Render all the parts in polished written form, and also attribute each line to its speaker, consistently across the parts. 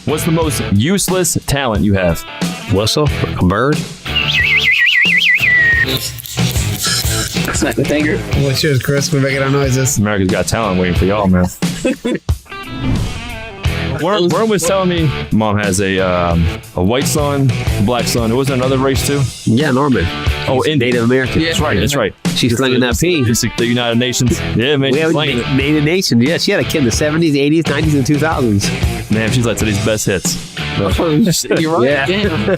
Speaker 1: What's the most useless talent you have?
Speaker 2: Whistle? A bird?
Speaker 3: Snap the finger.
Speaker 4: What's yours, Chris? We're making our noises.
Speaker 1: America's Got Talent waiting for y'all, man. Warren was telling me mom has a white son, black son. Was there another race too?
Speaker 2: Yeah, Norman.
Speaker 1: Oh, in
Speaker 2: Native American.
Speaker 1: That's right. That's right.
Speaker 2: She's slinging that pee.
Speaker 1: It's the United Nations. Yeah, man.
Speaker 2: We
Speaker 1: She's
Speaker 2: have
Speaker 1: slinging it.
Speaker 2: Native Nations. Yeah, she had a kid in the 70s, 80s, 90s, and 2000s.
Speaker 1: Man, she's like to these best hits.
Speaker 3: You're right.
Speaker 2: Yeah.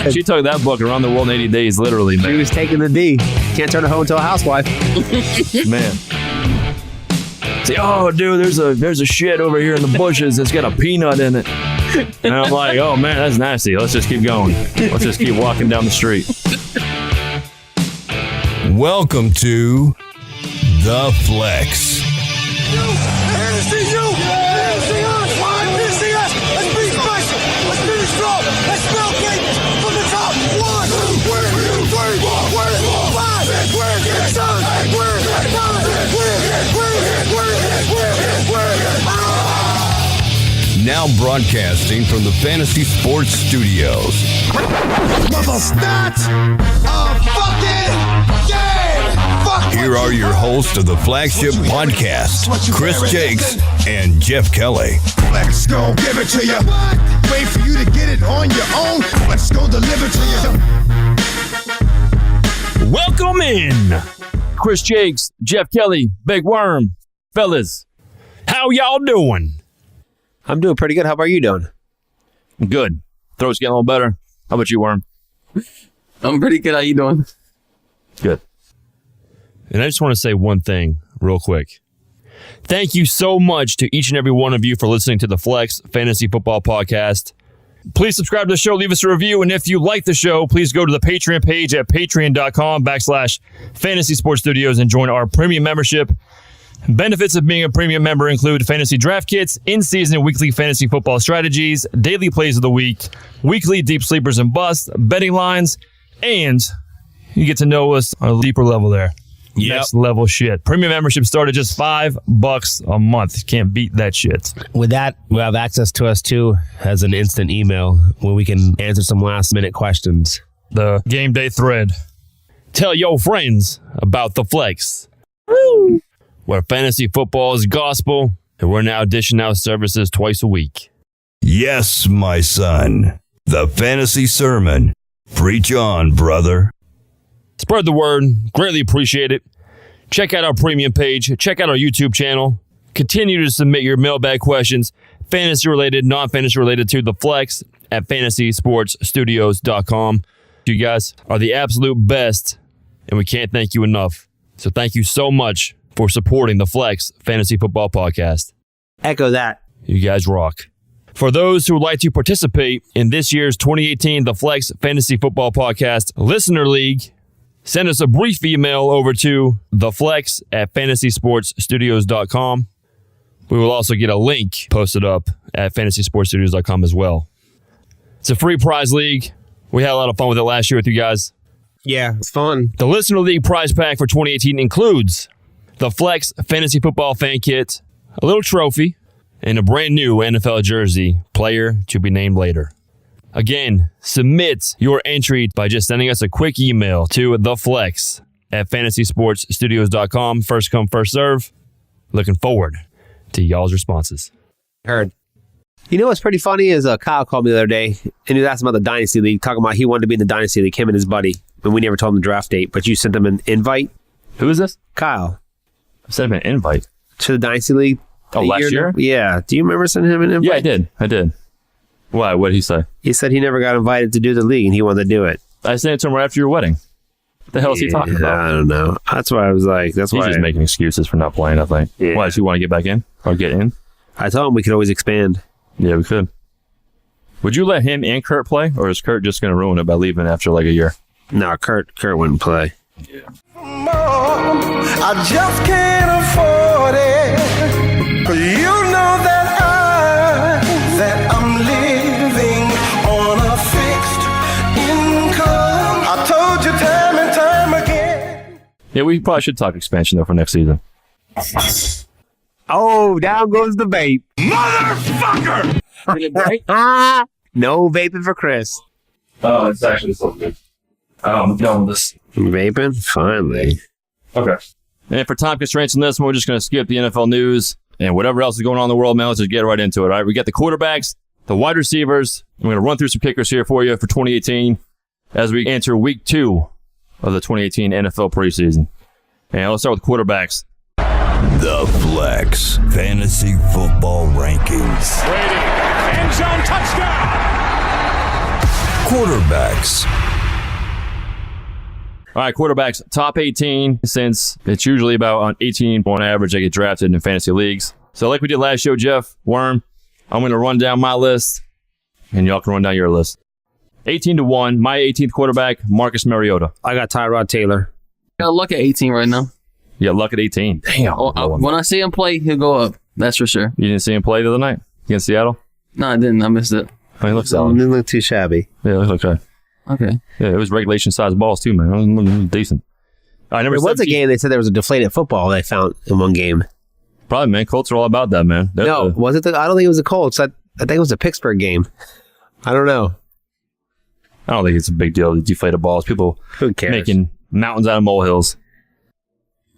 Speaker 1: She took that book around the world in 80 days, literally,
Speaker 2: She
Speaker 1: man.
Speaker 2: was taking the D. Can't turn her home into a housewife.
Speaker 1: Man. Say, oh, dude, there's a shit over here in the bushes that's got a peanut in it. And I'm like, oh, man, that's nasty. Let's just keep going. Let's just keep walking down the street.
Speaker 5: Welcome to The Flex. Now broadcasting from the Fantasy Sports Studios. Here are your hosts of the flagship podcast, Chris Jakes and Jeff Kelly.
Speaker 6: Let's go give it to you. Wait for you to get it on your own. Let's go deliver to you.
Speaker 1: Welcome in. Chris Jakes, Jeff Kelly, Big Worm. Fellas, how y'all doing?
Speaker 2: I'm doing pretty good. How about you doing?
Speaker 1: Good. Throat's getting a little better. How about you, Worm?
Speaker 3: I'm pretty good. How you doing?
Speaker 1: Good. And I just want to say one thing real quick. Thank you so much to each and every one of you for listening to the Flex Fantasy Football Podcast. Please subscribe to the show, leave us a review, and if you like the show, please go to the Patreon page at patreon.com/Fantasy Sports Studios and join our premium membership. Benefits of being a premium member include fantasy draft kits, in-season and weekly fantasy football strategies, daily plays of the week, weekly deep sleepers and busts, betting lines, and you get to know us on a deeper level there.
Speaker 5: Yep.
Speaker 1: Next level shit. Premium membership start at just $5 a month. Can't beat that shit.
Speaker 2: With that, we have access to us too as an instant email where we can answer some last minute questions.
Speaker 1: The game day thread. Tell your friends about the Flex. Where fantasy football is gospel, and we're now dishing out services twice a week.
Speaker 5: Yes, my son. The fantasy sermon. Preach on, brother.
Speaker 1: Spread the word. Greatly appreciate it. Check out our premium page. Check out our YouTube channel. Continue to submit your mailbag questions, fantasy related, non-fantasy related, to the Flex at fantasysportsstudios.com. You guys are the absolute best, and we can't thank you enough. So thank you so much for supporting the Flex Fantasy Football Podcast.
Speaker 2: Echo that.
Speaker 1: You guys rock. For those who would like to participate in this year's 2018 The Flex Fantasy Football Podcast Listener League, send us a brief email over to theflex at fantasysportsstudios.com. We will also get a link posted up at fantasysportsstudios.com as well. It's a free prize league. We had a lot of fun with it last year with you guys.
Speaker 2: Yeah, it's fun.
Speaker 1: The Listener League prize pack for 2018 includes the Flex Fantasy Football Fan Kit, a little trophy, and a brand new NFL jersey, player to be named later. Again, submit your entry by just sending us a quick email to theflex at fantasysportsstudios.com. First come, first serve. Looking forward to y'all's responses.
Speaker 2: Heard. You know what's pretty funny is Kyle called me the other day and he was asking about the Dynasty League, talking about he wanted to be in the Dynasty League, him and his buddy, and we never told him the draft date, but you sent him an invite.
Speaker 1: Who is this?
Speaker 2: Kyle.
Speaker 1: I sent him an invite.
Speaker 2: To the Dynasty League.
Speaker 1: Oh, last year?
Speaker 2: Yeah. Do you remember sending him an invite?
Speaker 1: Yeah, I did. Why? What did he say?
Speaker 2: He said he never got invited to do the league and he wanted to do it.
Speaker 1: I sent it to him right after your wedding. What the hell is he talking about?
Speaker 2: I don't know. That's why I was like,
Speaker 1: He's just making excuses for not playing, I think.
Speaker 2: Yeah.
Speaker 1: Why, does he want to get back in? Or get in?
Speaker 2: I told him we could always expand.
Speaker 1: Yeah, we could. Would you let him and Kurt play? Or is Kurt just going to ruin it by leaving after like a year?
Speaker 2: No, Kurt wouldn't play.
Speaker 1: Yeah.
Speaker 6: Mom, I just can't afford it. 'Cause you know that I'm living on a fixed income. I told you time and time again.
Speaker 1: Yeah, we probably should talk expansion though for next season.
Speaker 2: Oh, down goes the vape.
Speaker 5: Motherfucker!
Speaker 2: No vaping for Chris.
Speaker 1: Oh, it's actually so good. I'm done with this.
Speaker 2: Vaping? Finally.
Speaker 1: Okay. And for time constraints on this one, we're just going to skip the NFL news and whatever else is going on in the world, man. Let's just get right into it. All right, we got the quarterbacks, the wide receivers. I'm going to run through some kickers here for you for 2018 as we enter week 2 of the 2018 NFL preseason. And let's start with quarterbacks.
Speaker 5: The Flex Fantasy Football Rankings.
Speaker 7: Brady, end zone touchdown.
Speaker 5: Quarterbacks.
Speaker 1: All right, quarterbacks, top 18, since it's usually about on 18 on average they get drafted in fantasy leagues. So like we did last show, Jeff, Worm, I'm going to run down my list, and y'all can run down your list. 18-1, my 18th quarterback, Marcus Mariota.
Speaker 2: I got Tyrod Taylor.
Speaker 3: Got luck at 18 right now.
Speaker 1: Yeah, luck at 18. Damn.
Speaker 3: When I see him play, he'll go up. That's for sure.
Speaker 1: You didn't see him play the other night against Seattle?
Speaker 3: No, I didn't. I missed it.
Speaker 1: Oh, he looks
Speaker 2: It
Speaker 1: solid.
Speaker 2: didn't look too shabby.
Speaker 1: Yeah, it looks okay.
Speaker 3: Okay.
Speaker 1: Yeah, it was regulation-sized balls, too, man. It was decent. All right, number
Speaker 2: There was a
Speaker 1: 17.
Speaker 2: game they said there was a deflated football they found in one game.
Speaker 1: Probably, man. Colts are all about that, man.
Speaker 2: No, was it? I don't think it was the Colts. I think it was a Pittsburgh game. I don't know.
Speaker 1: I don't think it's a big deal to deflate balls. People
Speaker 2: Who cares?
Speaker 1: making mountains out of molehills.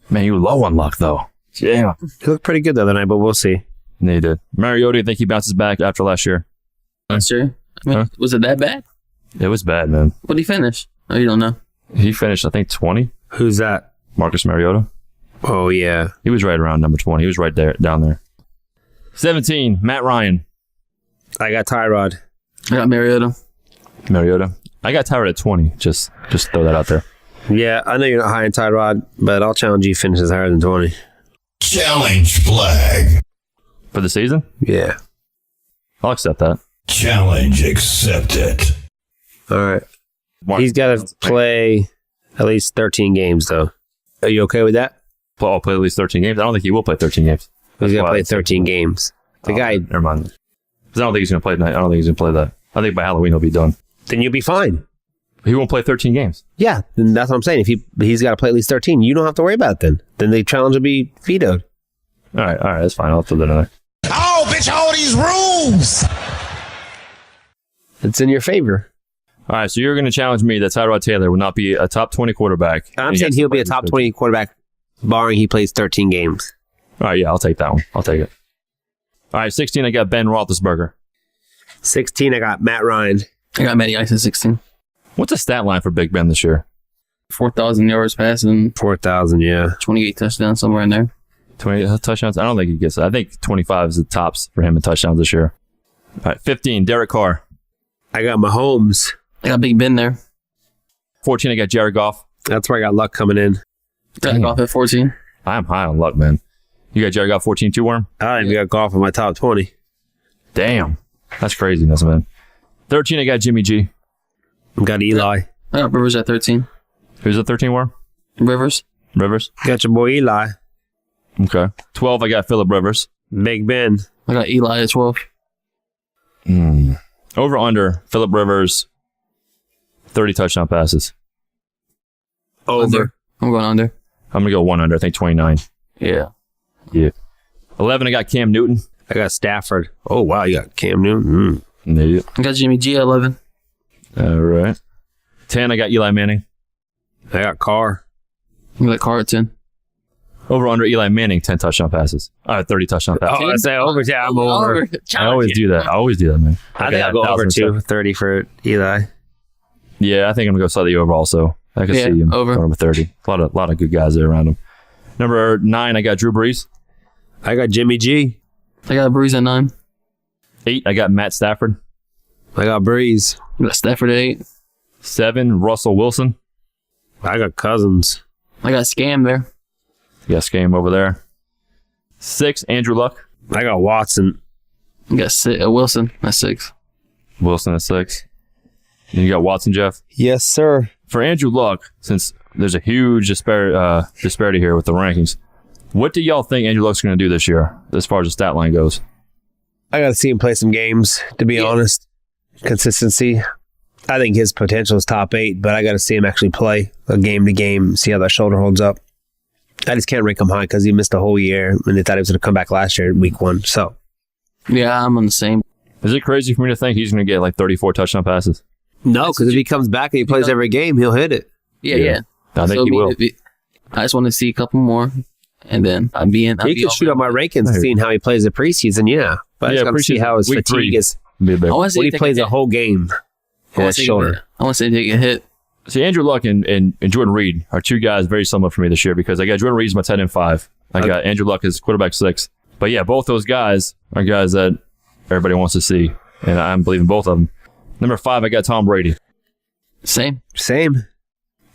Speaker 1: Man, you were low on luck, though. Yeah.
Speaker 2: He looked pretty good the other night, but we'll see.
Speaker 1: Yeah, he did. Mariota, you think he bounces back after last year?
Speaker 3: Not sure. I mean,
Speaker 1: Huh?
Speaker 3: was it that bad?
Speaker 1: It was bad, man.
Speaker 3: What did he finish? Oh, you don't know.
Speaker 1: He finished, I think, 20.
Speaker 2: Who's that?
Speaker 1: Marcus Mariota.
Speaker 2: Oh, yeah.
Speaker 1: He was right around number 20. He was right there, down there. 17, Matt Ryan.
Speaker 2: I got Tyrod.
Speaker 3: I got Mariota.
Speaker 1: Mariota. I got Tyrod at 20. Just throw that out there.
Speaker 2: Yeah, I know you're not high in Tyrod, but I'll challenge you finishes higher than 20.
Speaker 5: Challenge flag.
Speaker 1: For the season?
Speaker 2: Yeah.
Speaker 1: I'll accept that.
Speaker 5: Challenge accepted.
Speaker 2: All right.
Speaker 1: Marcus-
Speaker 2: He's got to play at least 13 games, though. Are you okay with that?
Speaker 1: I'll play at least 13 games. I don't think he will play 13 games.
Speaker 2: He's got to
Speaker 1: why
Speaker 2: play
Speaker 1: it's-
Speaker 2: 13 games. The guy,
Speaker 1: Never mind. 'Cause I don't think he's going to play tonight. I don't think he's going to play that. I think by Halloween he'll be done.
Speaker 2: then you'll be fine.
Speaker 1: He won't play 13 games.
Speaker 2: Yeah, then that's what I'm saying. If he's got to play at least 13, you don't have to worry about it then. Then the challenge will be vetoed.
Speaker 1: All right, that's fine. I'll throw that in there.
Speaker 6: Oh, bitch, all these rules.
Speaker 2: It's in your favor.
Speaker 1: All right, so you're going to challenge me that Tyrod Taylor will not be a top 20 quarterback.
Speaker 2: I'm saying he'll be a top 20 quarterback, barring he plays 13 games.
Speaker 1: All right, yeah, I'll take that one. I'll take it. All right, 16, I got Ben Roethlisberger.
Speaker 2: 16, I got Matt Ryan.
Speaker 3: I got Matty Ice at 16.
Speaker 1: What's the stat line for Big Ben this year?
Speaker 3: 4,000 yards passing,
Speaker 2: 4,000, yeah.
Speaker 3: 28 touchdowns, somewhere in there.
Speaker 1: 20 touchdowns? I don't think he gets it. I think 25 is the tops for him in touchdowns this year. All right, 15, Derek Carr.
Speaker 2: I got Mahomes.
Speaker 3: I got Big Ben there.
Speaker 1: 14, I got Jared Goff.
Speaker 2: That's where I got Luck coming in.
Speaker 3: Got Goff at 14.
Speaker 1: I'm high on luck, man. You got Jared Goff 14 too, Worm?
Speaker 2: I didn't even got Goff in my top 20.
Speaker 1: Damn. That's craziness, man. 13, I got Jimmy G.
Speaker 2: I got Eli.
Speaker 3: I got Rivers at 13.
Speaker 1: Who's the 13, Worm?
Speaker 3: Rivers.
Speaker 1: Rivers.
Speaker 2: Got your boy Eli.
Speaker 1: Okay. 12, I got Phillip Rivers.
Speaker 2: Big Ben.
Speaker 3: I got Eli at 12.
Speaker 1: Over under, Phillip Rivers, 30 touchdown passes.
Speaker 2: Over.
Speaker 3: I'm going under.
Speaker 1: I'm going to go 1 under, I think 29.
Speaker 3: Yeah.
Speaker 1: Yeah. 11, I got Cam Newton.
Speaker 2: I got Stafford. Oh, wow, you got Cam Newton.
Speaker 1: Yeah.
Speaker 3: I got Jimmy G at 11.
Speaker 1: All right. 10, I got Eli Manning.
Speaker 2: I got Carr.
Speaker 3: I got Carr at 10.
Speaker 1: Over under Eli Manning, 10 touchdown passes. 30 touchdown passes.
Speaker 2: Oh, I say over. Yeah, I'm over.
Speaker 1: I always do that. I always do that, man.
Speaker 2: I think I'll go over 30 for Eli.
Speaker 1: Yeah, I think I'm going to go slightly over also. I can
Speaker 3: Yeah,
Speaker 1: see him
Speaker 3: over.
Speaker 1: going over 30. A lot of good guys there around him. Number 9, I got Drew Brees.
Speaker 2: I got Jimmy G.
Speaker 3: I got Breeze at 9.
Speaker 1: 8, I got Matt Stafford.
Speaker 2: I got Breeze.
Speaker 3: I got Stafford at 8.
Speaker 1: 7, Russell Wilson.
Speaker 2: I got Cousins.
Speaker 3: I got Scam there.
Speaker 1: Yes, game over there. 6, Andrew Luck.
Speaker 2: I got Watson.
Speaker 3: I got Wilson at 6.
Speaker 1: Wilson at 6. And you got Watson, Jeff.
Speaker 2: Yes, sir.
Speaker 1: For Andrew Luck, since there's a huge disparity here with the rankings, what do y'all think Andrew Luck's going to do this year as far as the stat line goes?
Speaker 2: I got to see him play some games, to be honest. Consistency. I think his potential is top 8, but I got to see him actually play a game to game, see how that shoulder holds up. I just can't rank him high because he missed a whole year and they thought he was going to come back last year in week 1. So,
Speaker 3: Yeah, I'm on the same.
Speaker 1: Is it crazy for me to think he's going to get like 34 touchdown passes?
Speaker 2: no, because if he comes back and he plays every game, he'll hit it.
Speaker 3: Yeah.
Speaker 1: I think he will.
Speaker 3: I just want to see a couple more, and then I'll be in.
Speaker 2: He could shoot up my rankings, seeing how he plays the preseason. Yeah, but I just got to see how his
Speaker 1: week
Speaker 2: fatigue
Speaker 1: 3
Speaker 2: is
Speaker 1: be there.
Speaker 3: I
Speaker 2: when he plays a whole game.
Speaker 3: I
Speaker 2: His shoulder.
Speaker 3: want to say take a hit.
Speaker 1: See, Andrew Luck and Jordan Reed are two guys very similar for me this year because I got Jordan Reed as my tight end 5. I got Andrew Luck as quarterback 6. But yeah, both those guys are guys that everybody wants to see, and I'm believing both of them. Number 5, I got Tom Brady.
Speaker 3: Same.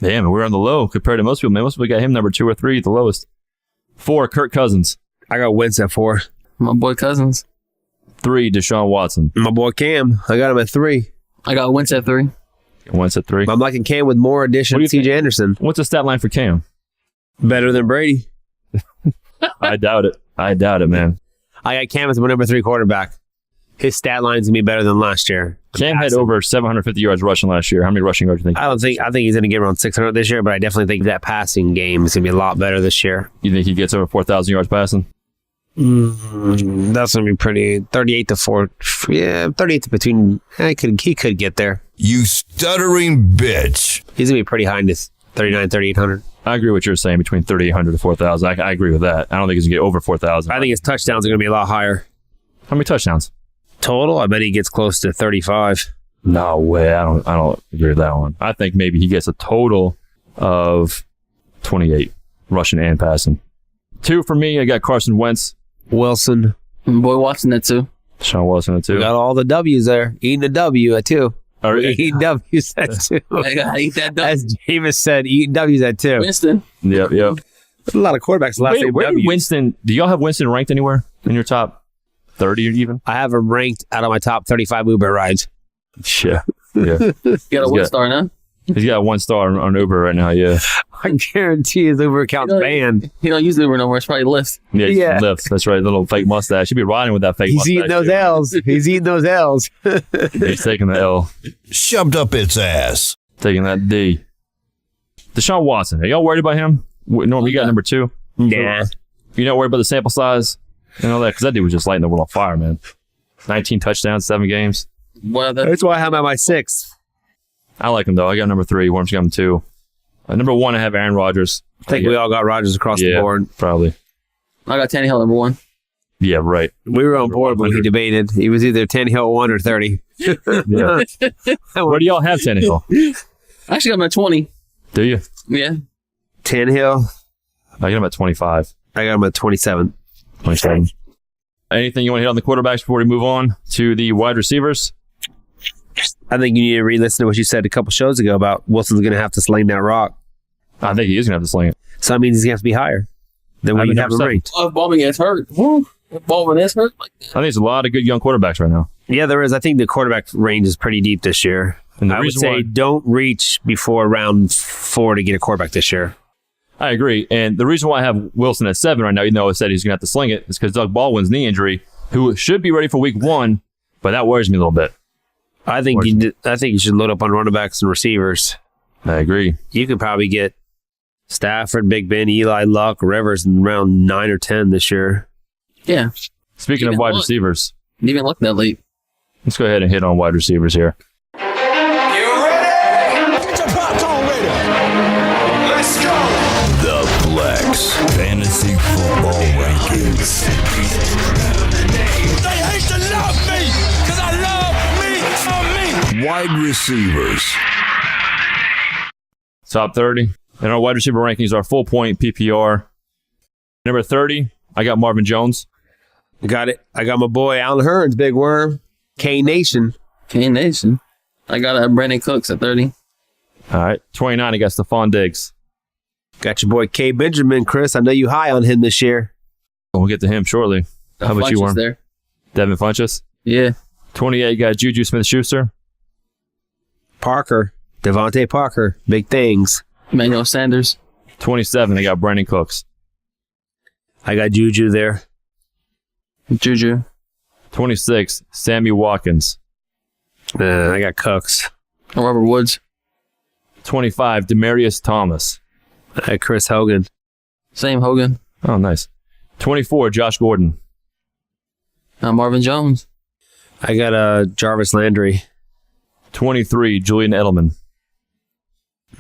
Speaker 1: Damn, we're on the low compared to most people. Man, most people got him number 2 or 3 at the lowest. 4, Kirk Cousins.
Speaker 2: I got Wentz at 4.
Speaker 3: My boy Cousins.
Speaker 1: 3, Deshaun Watson.
Speaker 2: My boy Cam, I got him at 3.
Speaker 3: I got Wentz at 3.
Speaker 1: Wentz at 3.
Speaker 2: I'm liking Cam with more addition. CJ Anderson
Speaker 1: What's the stat line for Cam?
Speaker 2: better than Brady.
Speaker 1: I doubt it. Man.
Speaker 2: I got Cam as my number 3 quarterback. His stat line's gonna be better than last year.
Speaker 1: Cam had over 750 yards rushing last year. How many rushing yards do you think?
Speaker 2: I think he's gonna get around 600 this year, but I definitely think that passing game is gonna be a lot better this year.
Speaker 1: You think he gets over 4,000 yards passing?
Speaker 2: That's gonna be pretty 38 to 4. Yeah, 38 to between. He could get there.
Speaker 5: You stuttering bitch.
Speaker 2: He's gonna be pretty high in this 3,800.
Speaker 1: I agree with what you're saying between 3,800 to 4,000. I agree with that. I don't think he's going to get over 4,000.
Speaker 2: I think his touchdowns are gonna be a lot higher.
Speaker 1: How many touchdowns?
Speaker 2: Total, I bet he gets close to 35.
Speaker 1: No way. I don't agree with that one. I think maybe he gets a total of 28 rushing and passing. 2 for me. I got Carson Wentz.
Speaker 2: Wilson.
Speaker 3: My boy Watson at 2.
Speaker 1: Sean Wilson at 2.
Speaker 2: We got all the W's there. Eating a W at 2. Eating W's at 2.
Speaker 3: I gotta eat that dog.
Speaker 2: As Jameis said, eating W's at 2.
Speaker 3: Winston.
Speaker 1: Yep.
Speaker 2: There's a lot of quarterbacks last name
Speaker 1: Where did
Speaker 2: W.
Speaker 1: Winston? Do y'all have Winston ranked anywhere in your top 30 or even?
Speaker 2: I have him ranked out of my top 35 Uber rides.
Speaker 1: Yeah.
Speaker 3: You got a 1 star now?
Speaker 1: He's got 1 star on Uber right now. Yeah.
Speaker 2: I guarantee his Uber account's banned.
Speaker 3: He don't use Uber no more. It's probably Lyft.
Speaker 1: Yeah. Lyft. That's right. Little fake mustache. Should be riding with that fake
Speaker 2: He's
Speaker 1: mustache.
Speaker 2: eating those L's. He's eating those L's.
Speaker 1: He's taking the L.
Speaker 5: Shoved up its ass.
Speaker 1: Taking that D. Deshaun Watson. Are y'all worried about him? Norm, you got number 2?
Speaker 2: Nah.
Speaker 1: You not worried about the sample size and all that? Because that dude was just lighting the world on fire, man. 19 touchdowns, 7 games.
Speaker 3: Well,
Speaker 2: That's why I have him at my 6th.
Speaker 1: I like him, though. I got number 3. Worms got him 2. Number 1, I have Aaron Rodgers.
Speaker 2: I think we all got Rodgers across the board.
Speaker 1: Probably.
Speaker 3: I got Tannehill number 1.
Speaker 1: Yeah, right.
Speaker 2: We were on board when he debated. He was either 10-hill 1 or 30.
Speaker 1: Yeah. Where do y'all have Tannehill?
Speaker 3: I actually got him at 20.
Speaker 1: Do you?
Speaker 3: Yeah.
Speaker 2: 10-hill.
Speaker 1: I got him at 25.
Speaker 2: I got him at 27.
Speaker 1: 27. Anything you want to hit on the quarterbacks before we move on to the wide receivers?
Speaker 2: I think you need to re-listen to what you said a couple shows ago about Wilson's going to have to sling that rock.
Speaker 1: I think he is going to have to sling it.
Speaker 2: So that means he's going to have to be higher than what you have him ranked.
Speaker 3: Oh, if Baldwin gets hurt. If Baldwin is hurt.
Speaker 1: I think there's a lot of good young quarterbacks right now.
Speaker 2: Yeah, there is. I think the quarterback range is pretty deep this year.
Speaker 1: And the
Speaker 2: I would
Speaker 1: reason
Speaker 2: say
Speaker 1: why-
Speaker 2: don't reach before round 4 to get a quarterback this year.
Speaker 1: I agree. And the reason why I have Wilson at 7 right now, even though I said he's going to have to sling it, is because Doug Baldwin's knee injury, who should be ready for week 1, but that worries me a little bit.
Speaker 2: I think you should load up on running backs and receivers.
Speaker 1: I agree.
Speaker 2: You could probably get Stafford, Big Ben, Eli, Luck, Rivers in round 9 or 10 this year.
Speaker 3: Yeah.
Speaker 1: Speaking
Speaker 3: Even
Speaker 1: of wide
Speaker 3: Luck.
Speaker 1: receivers,
Speaker 3: Didn't even look that late.
Speaker 1: let's go ahead and hit on wide receivers here.
Speaker 6: You ready? Get your popcorn ready. Let's go.
Speaker 5: The Flex Fantasy Football Rankings.
Speaker 6: They hate to love me because I love me.
Speaker 5: Wide receivers.
Speaker 1: Top 30. And our wide receiver rankings are Full-Point PPR. Number 30, I got Marvin Jones.
Speaker 2: Got it. I got my boy Alan Hearns, Big Worm, K-Nation.
Speaker 3: K-Nation. I got Brandon Cooks at 30.
Speaker 1: All right. 29, I got Stephon Diggs.
Speaker 2: Got your boy K. Benjamin, Chris. I know you high on him this year.
Speaker 1: We'll get to him shortly. How about you,
Speaker 3: Funches
Speaker 1: Worm?
Speaker 3: there.
Speaker 1: Devin Funchess.
Speaker 3: Yeah.
Speaker 1: 28, you got Juju Smith-Schuster.
Speaker 2: Parker, Devontae Parker, big things.
Speaker 3: Emmanuel Sanders.
Speaker 1: 27, I got Brandon Cooks.
Speaker 2: I got Juju there.
Speaker 3: Juju.
Speaker 1: 26, Sammy Watkins.
Speaker 2: I got Cooks.
Speaker 3: Robert Woods.
Speaker 1: 25, Demaryius Thomas.
Speaker 2: I got Chris Hogan.
Speaker 3: Same, Hogan.
Speaker 1: Oh, nice. 24, Josh Gordon.
Speaker 3: Marvin Jones.
Speaker 2: I got Jarvis Landry.
Speaker 1: 23, Julian Edelman.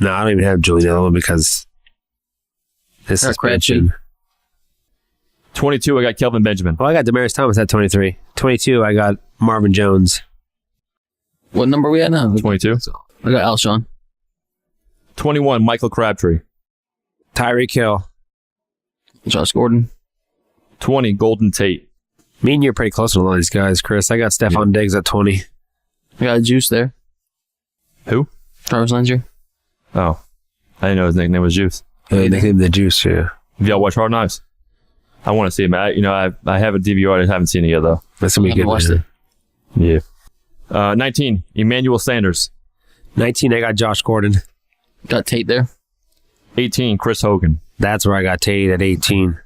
Speaker 2: No, I don't even have Julian Edelman because this is
Speaker 3: Crabtree.
Speaker 1: 22, I got Kelvin Benjamin.
Speaker 2: Well, I got Demaryius Thomas at 23. 22, I got Marvin Jones.
Speaker 3: What number are we at now?
Speaker 1: 22.
Speaker 3: I got Alshon.
Speaker 1: 21, Michael Crabtree.
Speaker 2: Tyreek Hill.
Speaker 3: Josh Gordon.
Speaker 1: 20, Golden Tate.
Speaker 2: Me and you're pretty close to all these guys, Chris. I got Stephon Diggs at 20.
Speaker 3: I got Juice there.
Speaker 1: Who?
Speaker 3: Jarvis Landry.
Speaker 1: Oh, I didn't know his nickname was Juice.
Speaker 2: They named him the Juice, yeah.
Speaker 1: Have y'all watched Hard Knocks? I want to see him. I have a DVR. I haven't seen it yet, though.
Speaker 2: That's going to be
Speaker 3: I
Speaker 2: good.
Speaker 3: haven't watched it.
Speaker 1: Yeah. 19, Emmanuel Sanders.
Speaker 2: 19, I got Josh Gordon.
Speaker 3: Got Tate there.
Speaker 1: 18, Chris Hogan.
Speaker 2: That's where I got Tate at 18.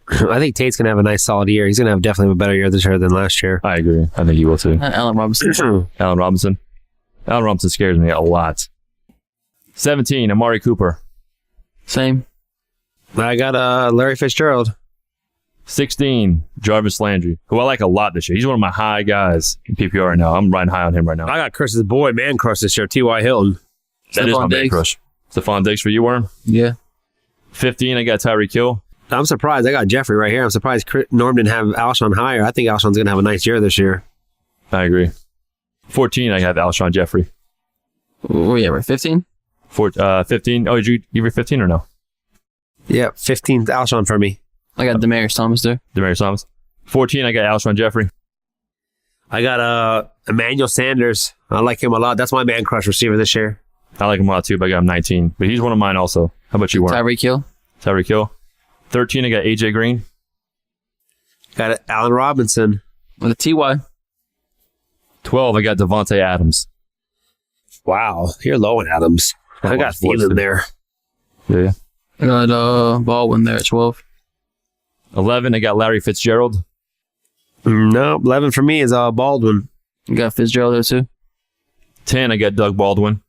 Speaker 2: I think Tate's going to have a nice solid year. He's going to have definitely a better year this year than last year.
Speaker 1: I agree. I think he will, too.
Speaker 3: Allen Robinson.
Speaker 1: Allen Robinson. Allen Robinson scares me a lot. 17, Amari Cooper.
Speaker 3: Same.
Speaker 2: I got Larry Fitzgerald.
Speaker 1: 16, Jarvis Landry, who I like a lot this year. He's one of my high guys in PPR right now. I'm riding high on him right now.
Speaker 2: I got Chris's boy, man crush this year, T.Y. Hilton.
Speaker 1: That is my
Speaker 3: Stephon
Speaker 1: man
Speaker 3: Diggs.
Speaker 1: crush. Stephon Diggs for you, Worm.
Speaker 3: Yeah.
Speaker 1: 15, I got Tyreek Hill.
Speaker 2: I'm surprised. I got Jeffrey right here. I'm surprised Norm didn't have Alshon higher. I think Alshon's going to have a nice year this year.
Speaker 1: I agree. 14, I have Alshon Jeffrey.
Speaker 3: Where you at, right? 15?
Speaker 1: 15. Oh, did you give your 15 or no?
Speaker 2: Yeah, 15th Alshon for me.
Speaker 3: I got Demaryius Thomas there.
Speaker 1: Demaryius Thomas. 14, I got Alshon Jeffrey.
Speaker 2: I got Emmanuel Sanders. I like him a lot. That's my man crush receiver this year.
Speaker 1: I like him a lot too, but I got him 19. But he's one of mine also. How about you, Worm?
Speaker 3: Tyreek Hill.
Speaker 1: Tyreek Hill. 13, I got AJ Green.
Speaker 2: Got Allen Robinson.
Speaker 3: With a TY.
Speaker 1: 12, I got Devontae Adams.
Speaker 2: Wow, you're low in Adams. I got Thielen there.
Speaker 1: Yeah.
Speaker 3: I got Baldwin there at 12.
Speaker 1: 11, I got Larry Fitzgerald.
Speaker 2: No, 11 for me is Baldwin.
Speaker 3: You got Fitzgerald there too.
Speaker 1: 10, I got Doug Baldwin.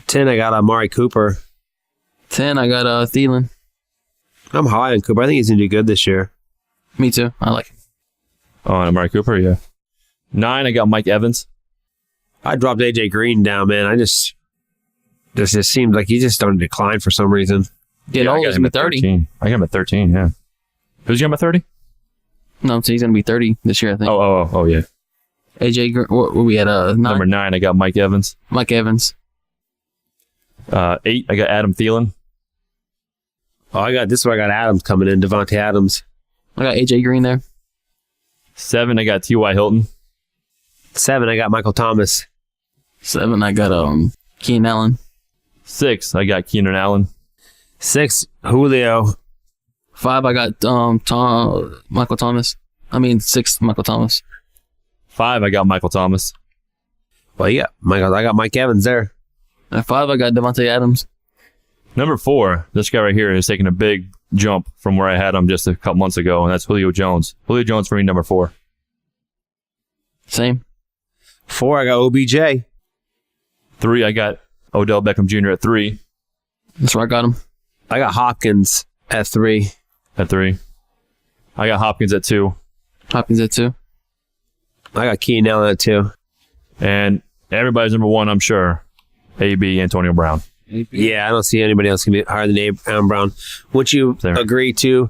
Speaker 2: 10, I got Amari Cooper.
Speaker 3: 10, I got Thielen.
Speaker 2: I'm high on Cooper. I think he's going to do good this year.
Speaker 3: Me too. I like him.
Speaker 1: Oh, and Amari Cooper, yeah. 9, I got Mike Evans.
Speaker 2: I dropped AJ Green down, man. This just seems like he's just on a decline for some reason.
Speaker 3: Get
Speaker 1: I
Speaker 3: old,
Speaker 1: got
Speaker 3: he's
Speaker 1: him
Speaker 3: going to
Speaker 1: at
Speaker 3: be 30.
Speaker 1: 13. I got him at 13, yeah. Who's got him at 30?
Speaker 3: No, so he's going to be 30 this year, I think.
Speaker 1: Oh, yeah.
Speaker 3: AJ, what were we at? 9?
Speaker 1: Number 9, I got Mike Evans.
Speaker 3: Mike Evans.
Speaker 1: 8, I got Adam Thielen.
Speaker 2: Oh, this is where I got Adams coming in, Devontae Adams.
Speaker 3: I got AJ Green there.
Speaker 1: 7, I got T.Y. Hilton.
Speaker 2: 7, I got Michael Thomas.
Speaker 3: 7, I got Keenan Allen.
Speaker 1: 6, I got Keenan Allen.
Speaker 2: 6, Julio.
Speaker 3: 5, I got Michael Thomas. 6, Michael Thomas.
Speaker 1: 5, I got Michael Thomas.
Speaker 2: Well, yeah, I got Mike Evans there.
Speaker 3: At 5, I got Devontae Adams.
Speaker 1: Number 4, this guy right here is taking a big jump from where I had him just a couple months ago, and that's Julio Jones. Julio Jones for me, number 4.
Speaker 3: Same.
Speaker 2: 4, I got OBJ.
Speaker 1: 3, I got Odell Beckham Jr. at 3.
Speaker 3: That's where I got him.
Speaker 2: I got Hopkins at 3.
Speaker 1: At 3. I got Hopkins at 2.
Speaker 3: Hopkins at 2.
Speaker 2: I got Keenan Allen at 2.
Speaker 1: And everybody's number 1, I'm sure. AB, Antonio Brown.
Speaker 2: Yeah, I don't see anybody else can be higher than Aaron Brown. Would you agree to,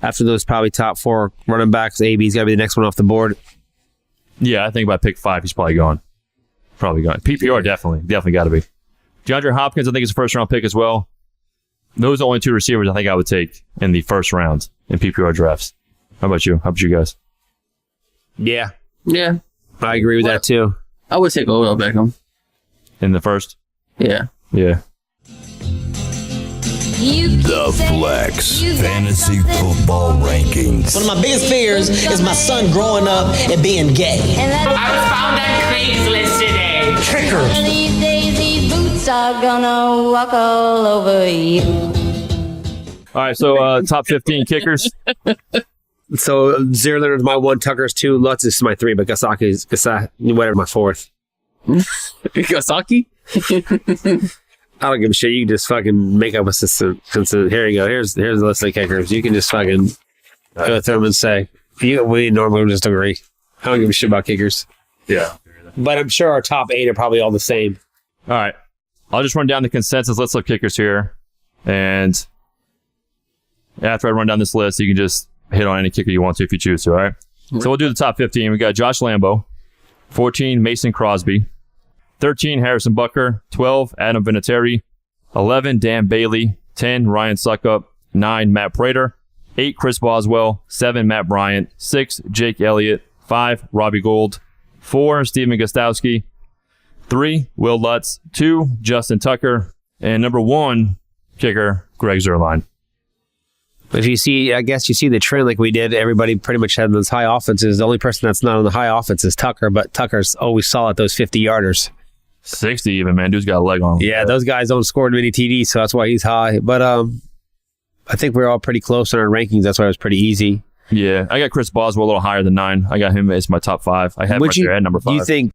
Speaker 2: after those probably top 4 running backs, AB's got to be the next one off the board?
Speaker 1: Yeah, I think by pick 5, he's probably gone. Probably gone. PPR, definitely got to be. DeAndre Hopkins, I think, is a first-round pick as well. Those are the only 2 receivers I think I would take in the first round in PPR drafts. How about you? How about you guys?
Speaker 2: Yeah,
Speaker 3: Yeah.
Speaker 2: I agree with that too.
Speaker 3: I would take Odell Beckham.
Speaker 1: In the first?
Speaker 3: Yeah.
Speaker 1: Yeah.
Speaker 5: The Flex Fantasy Football Rankings.
Speaker 8: One of my biggest fears is my son growing up and being gay.
Speaker 9: I was found on Craigslist today.
Speaker 8: Kickers.
Speaker 9: These days, these boots are gonna walk all over you.
Speaker 1: All right, so top 15 kickers.
Speaker 2: So Zero Leonard's my 1, Tucker's 2, Lutz is my 3, but Gasaki, whatever, my 4th.
Speaker 3: Gasaki?
Speaker 2: I don't give a shit. You can just fucking make up a system. Here you go. Here's the list of kickers. You can just fucking go through them and say, we normally just agree. I don't give a shit about kickers.
Speaker 1: Yeah.
Speaker 2: But I'm sure our top 8 are probably all the same.
Speaker 1: All right. I'll just run down the consensus list of kickers here. And after I run down this list, you can just hit on any kicker you want to if you choose to, all right? So we'll do the top 15. We got Josh Lambo. 14, Mason Crosby. 13, Harrison Butker. 12, Adam Vinatieri. 11, Dan Bailey. 10, Ryan Suckup. 9, Matt Prater. 8, Chris Boswell. 7, Matt Bryant. 6, Jake Elliott. 5, Robbie Gould. 4, Steven Gostowski. 3, Will Lutz. 2, Justin Tucker. And number 1 kicker, Greg Zuerlein.
Speaker 2: If you see, I guess you see the trend like we did. Everybody pretty much had those high offenses. The only person that's not on the high offense is Tucker, but Tucker's always solid those 50-yarders.
Speaker 1: 60 even, man. Dude's got a leg on him.
Speaker 2: Yeah, those guys don't score many TDs, so that's why he's high. But I think we're all pretty close in our rankings. That's why it was pretty easy.
Speaker 1: Yeah, I got Chris Boswell a little higher than 9. I got him as my top 5. I have him right there at number 5.
Speaker 2: Do you think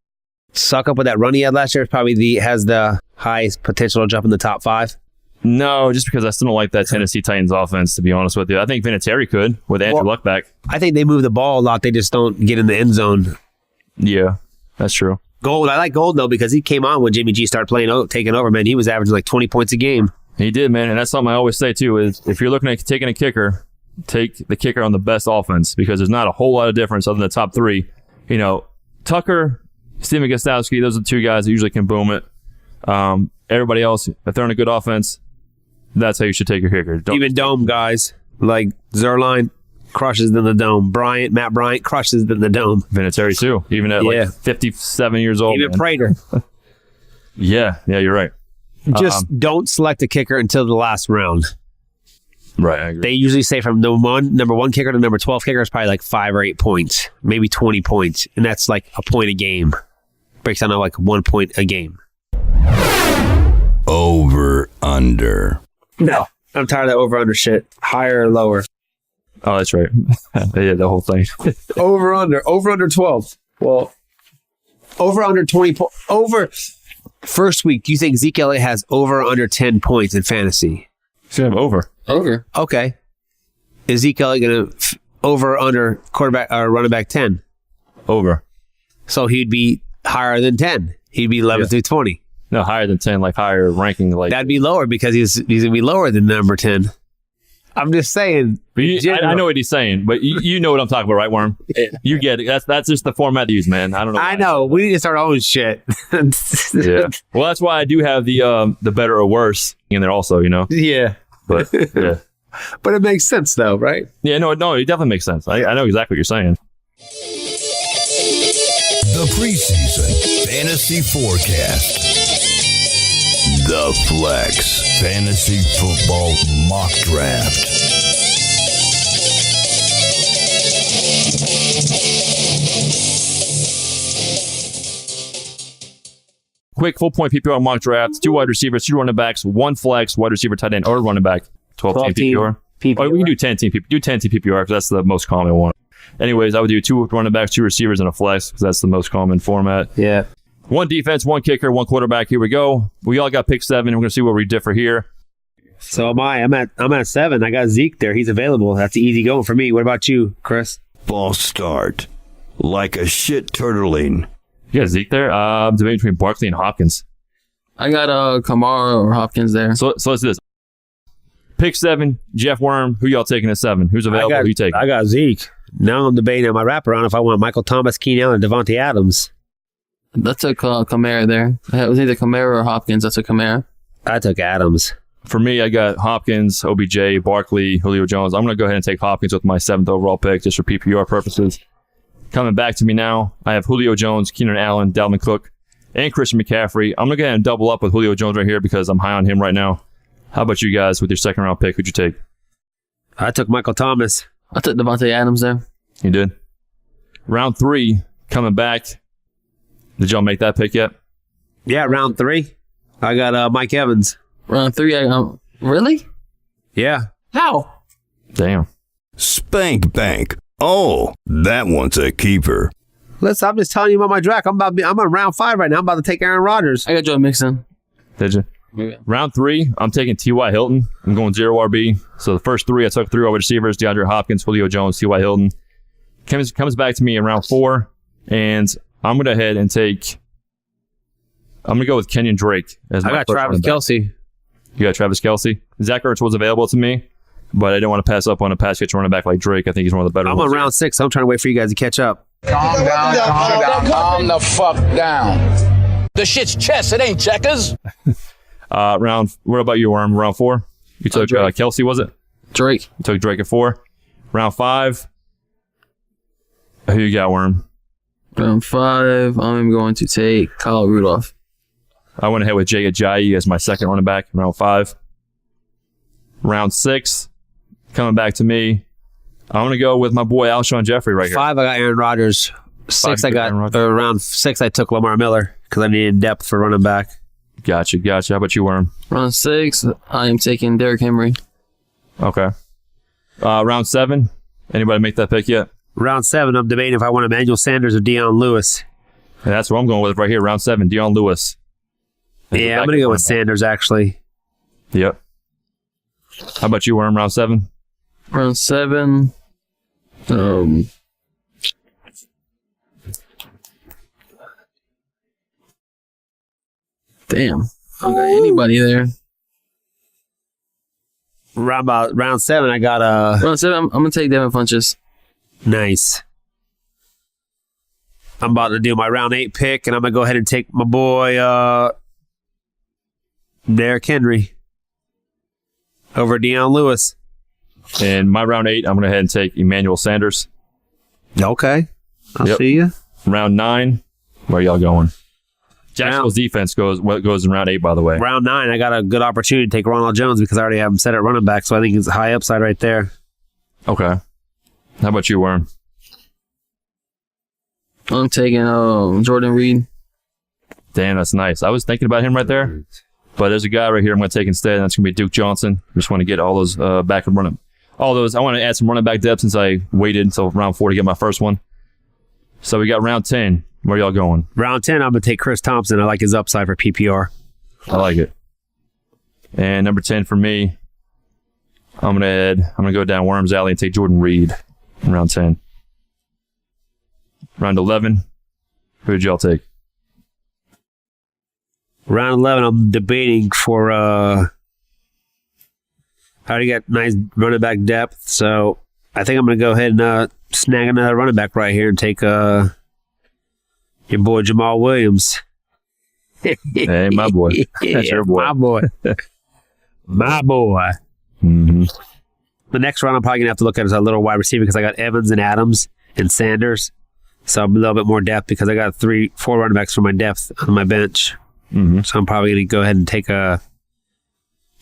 Speaker 2: Suckup with that run he had last year probably has the highest potential to jump in the top 5?
Speaker 1: No, just because I still don't like that Tennessee Titans offense, to be honest with you. I think Vinatieri could with Andrew Luck back.
Speaker 2: I think they move the ball a lot. They just don't get in the end zone.
Speaker 1: Yeah, that's true.
Speaker 2: Gold. I like Gold, though, because he came on when Jimmy G started taking over, man. He was averaging like 20 points a game.
Speaker 1: He did, man. And that's something I always say, too, is if you're looking at taking a kicker, take the kicker on the best offense because there's not a whole lot of difference other than the top 3. You know, Tucker, Steven Gostowski, those are the 2 guys that usually can boom it. Everybody else, if they're on a good offense, that's how you should take your kicker.
Speaker 2: Even dome guys like Zuerlein crushes in the dome. Matt Bryant crushes in the dome.
Speaker 1: Vinatieri too, even at like 57 years old.
Speaker 2: Even Prater.
Speaker 1: Yeah, you're right.
Speaker 2: Just don't select a kicker until the last round.
Speaker 1: Right, I agree.
Speaker 2: They usually say from number 1 kicker to number 12 kicker is probably like 5 or 8 points, maybe 20 points, and that's like a point a game. Breaks down to like 1 point a game.
Speaker 5: Over under.
Speaker 2: No, I'm tired of that over-under shit. Higher or lower?
Speaker 1: Oh, that's right. Yeah, the whole thing.
Speaker 2: Over-under 12. Well, over-under 20. Over first week, do you think Zeke Elliott has over or under 10 points in fantasy?
Speaker 1: Should have over.
Speaker 3: Over.
Speaker 2: Okay. Is Zeke Elliott going to over or under quarterback or running back 10?
Speaker 1: Over.
Speaker 2: So he'd be higher than 10. He'd be 11 through 20.
Speaker 1: No, higher than 10, like higher ranking. Like
Speaker 2: that'd be lower because he's going to be lower than number 10. I'm just saying.
Speaker 1: But I know what he's saying, but you know what I'm talking about, right, Worm? You get it. That's just the format they use, man. I don't know.
Speaker 2: I know. We need to start our own shit.
Speaker 1: Yeah. Well, that's why I do have the better or worse in there also, you know?
Speaker 2: Yeah.
Speaker 1: But, yeah.
Speaker 2: But it makes sense, though, right?
Speaker 1: Yeah, no, it definitely makes sense. I know exactly what you're saying.
Speaker 5: The preseason fantasy forecast. The Flex Fantasy Football Mock Draft.
Speaker 1: Quick full-point PPR mock draft. 2 wide receivers, 2 running backs, 1 flex, wide receiver, tight end, or running back. 12-team PPR.
Speaker 2: PPR.
Speaker 1: Oh, we can do 10-team PPR. Do 10-team PPR because that's the most common one. Anyways, I would do 2 running backs, 2 receivers, and a flex because that's the most common format.
Speaker 2: Yeah.
Speaker 1: 1 defense, 1 kicker, 1 quarterback. Here we go. We all got pick 7. We're going to see where we differ here.
Speaker 2: So am I. I'm at 7. I got Zeke there. He's available. That's easy going for me. What about you, Chris?
Speaker 5: False start. Like a shit turtling.
Speaker 1: You got Zeke there? I'm debating between Barkley and Hopkins.
Speaker 3: I got Kamara or Hopkins there.
Speaker 1: So let's do this. Pick 7, Jeff Worm. Who y'all taking at 7? Who's available? Who you taking?
Speaker 2: I got Zeke. Now I'm debating on my wraparound if I want Michael Thomas, Keenan Allen, and Devontae Adams.
Speaker 3: That's a Kamara there. It was either Kamara or Hopkins. That's a Kamara.
Speaker 2: I took Adams.
Speaker 1: For me, I got Hopkins, OBJ, Barkley, Julio Jones. I'm going to go ahead and take Hopkins with my 7th overall pick just for PPR purposes. Coming back to me now, I have Julio Jones, Keenan Allen, Dalvin Cook, and Christian McCaffrey. I'm going to go ahead and double up with Julio Jones right here because I'm high on him right now. How about you guys with your 2nd round pick? Who'd you take?
Speaker 2: I took Michael Thomas.
Speaker 3: I took Devontae Adams there.
Speaker 1: You did? Round 3, coming back. Did y'all make that pick yet?
Speaker 2: Yeah, round 3. I got Mike Evans.
Speaker 3: Round 3, really?
Speaker 2: Yeah.
Speaker 3: How?
Speaker 1: Damn.
Speaker 5: Spank Bank. Oh, that one's a keeper.
Speaker 2: Listen, I'm just telling you about my draft. I'm on round 5 right now. I'm about to take Aaron Rodgers.
Speaker 3: I got Joe Mixon.
Speaker 1: Did you? Round 3, I'm taking T.Y. Hilton. I'm going 0 RB. So the first 3, I took 3 wide receivers, DeAndre Hopkins, Julio Jones, T.Y. Hilton. Comes back to me in round 4, and I'm going to head and I'm going to go with Kenyon Drake. As
Speaker 2: I got Travis Kelce.
Speaker 1: You got Travis Kelce. Zach Ertz was available to me, but I didn't want to pass up on a pass catch running back like Drake. I think he's one of the better
Speaker 2: I'm
Speaker 1: ones.
Speaker 2: On round 6. I'm trying to wait for you guys to catch up.
Speaker 10: Calm down. Calm the fuck down. The shit's chess. It ain't checkers.
Speaker 1: What about you, Worm? Round 4? You took Kelce, was it?
Speaker 3: Drake.
Speaker 1: You took Drake at 4. Round 5. Who you got, Worm?
Speaker 3: Round 5, I'm going to take Kyle Rudolph.
Speaker 1: I went ahead with Jay Ajayi as my second running back in round 5. Round 6, coming back to me. I'm going to go with my boy Alshon Jeffrey right here.
Speaker 2: 5, I got Aaron Rodgers. 6, I got round 6, I took Lamar Miller because I needed depth for running back.
Speaker 1: Gotcha. How about you, Worm?
Speaker 3: Round 6, I am taking Derrick Henry.
Speaker 1: Okay. Round 7, anybody make that pick yet?
Speaker 2: Round 7, I'm debating if I want Emmanuel Sanders or Deion Lewis.
Speaker 1: And that's what I'm going with right here. Round 7, Deion Lewis.
Speaker 2: Yeah, I'm going to go with Sanders, actually.
Speaker 1: Yep. How about you, Worm? Round 7?
Speaker 3: Round 7, damn. I don't got anybody there.
Speaker 2: Round 7, I got
Speaker 3: Round 7, I'm going to take Devin Funchess.
Speaker 2: Nice. I'm about to do my round 8 pick, and I'm going to go ahead and take my boy Derrick Henry over Deion Lewis.
Speaker 1: And my round 8, I'm going to head and take Emmanuel Sanders.
Speaker 2: Okay. I'll see you.
Speaker 1: Round 9, where y'all going? Jacksonville's defense goes in round 8, by the way.
Speaker 2: Round 9, I got a good opportunity to take Ronald Jones because I already have him set at running back, so I think it's a high upside right there.
Speaker 1: Okay. How about you, Worm?
Speaker 3: I'm taking Jordan Reed.
Speaker 1: Damn, that's nice. I was thinking about him right there, but there's a guy right here I'm going to take instead, and that's going to be Duke Johnson. I just want to get all those back and running. All those. I want to add some running back depth since I waited until round 4 to get my first one. So we got round 10. Where y'all going?
Speaker 2: Round 10, I'm going to take Chris Thompson. I like his upside for PPR.
Speaker 1: I like it. And number 10 for me, I'm going to go down Worm's alley and take Jordan Reed in round 10. Round 11, who did y'all take?
Speaker 2: Round 11, I'm debating for I already got nice running back depth, so I think I'm going to go ahead and snag another running back right here and take your boy Jamal Williams.
Speaker 1: Hey, my boy. That's your boy.
Speaker 2: My boy. My boy.
Speaker 1: Mm-hmm.
Speaker 2: The next round I'm probably going to have to look at is a little wide receiver because I got Evans and Adams and Sanders. So I'm a little bit more depth because I got 4 running backs for my depth on my bench.
Speaker 1: Mm-hmm.
Speaker 2: So I'm probably going to go ahead and take a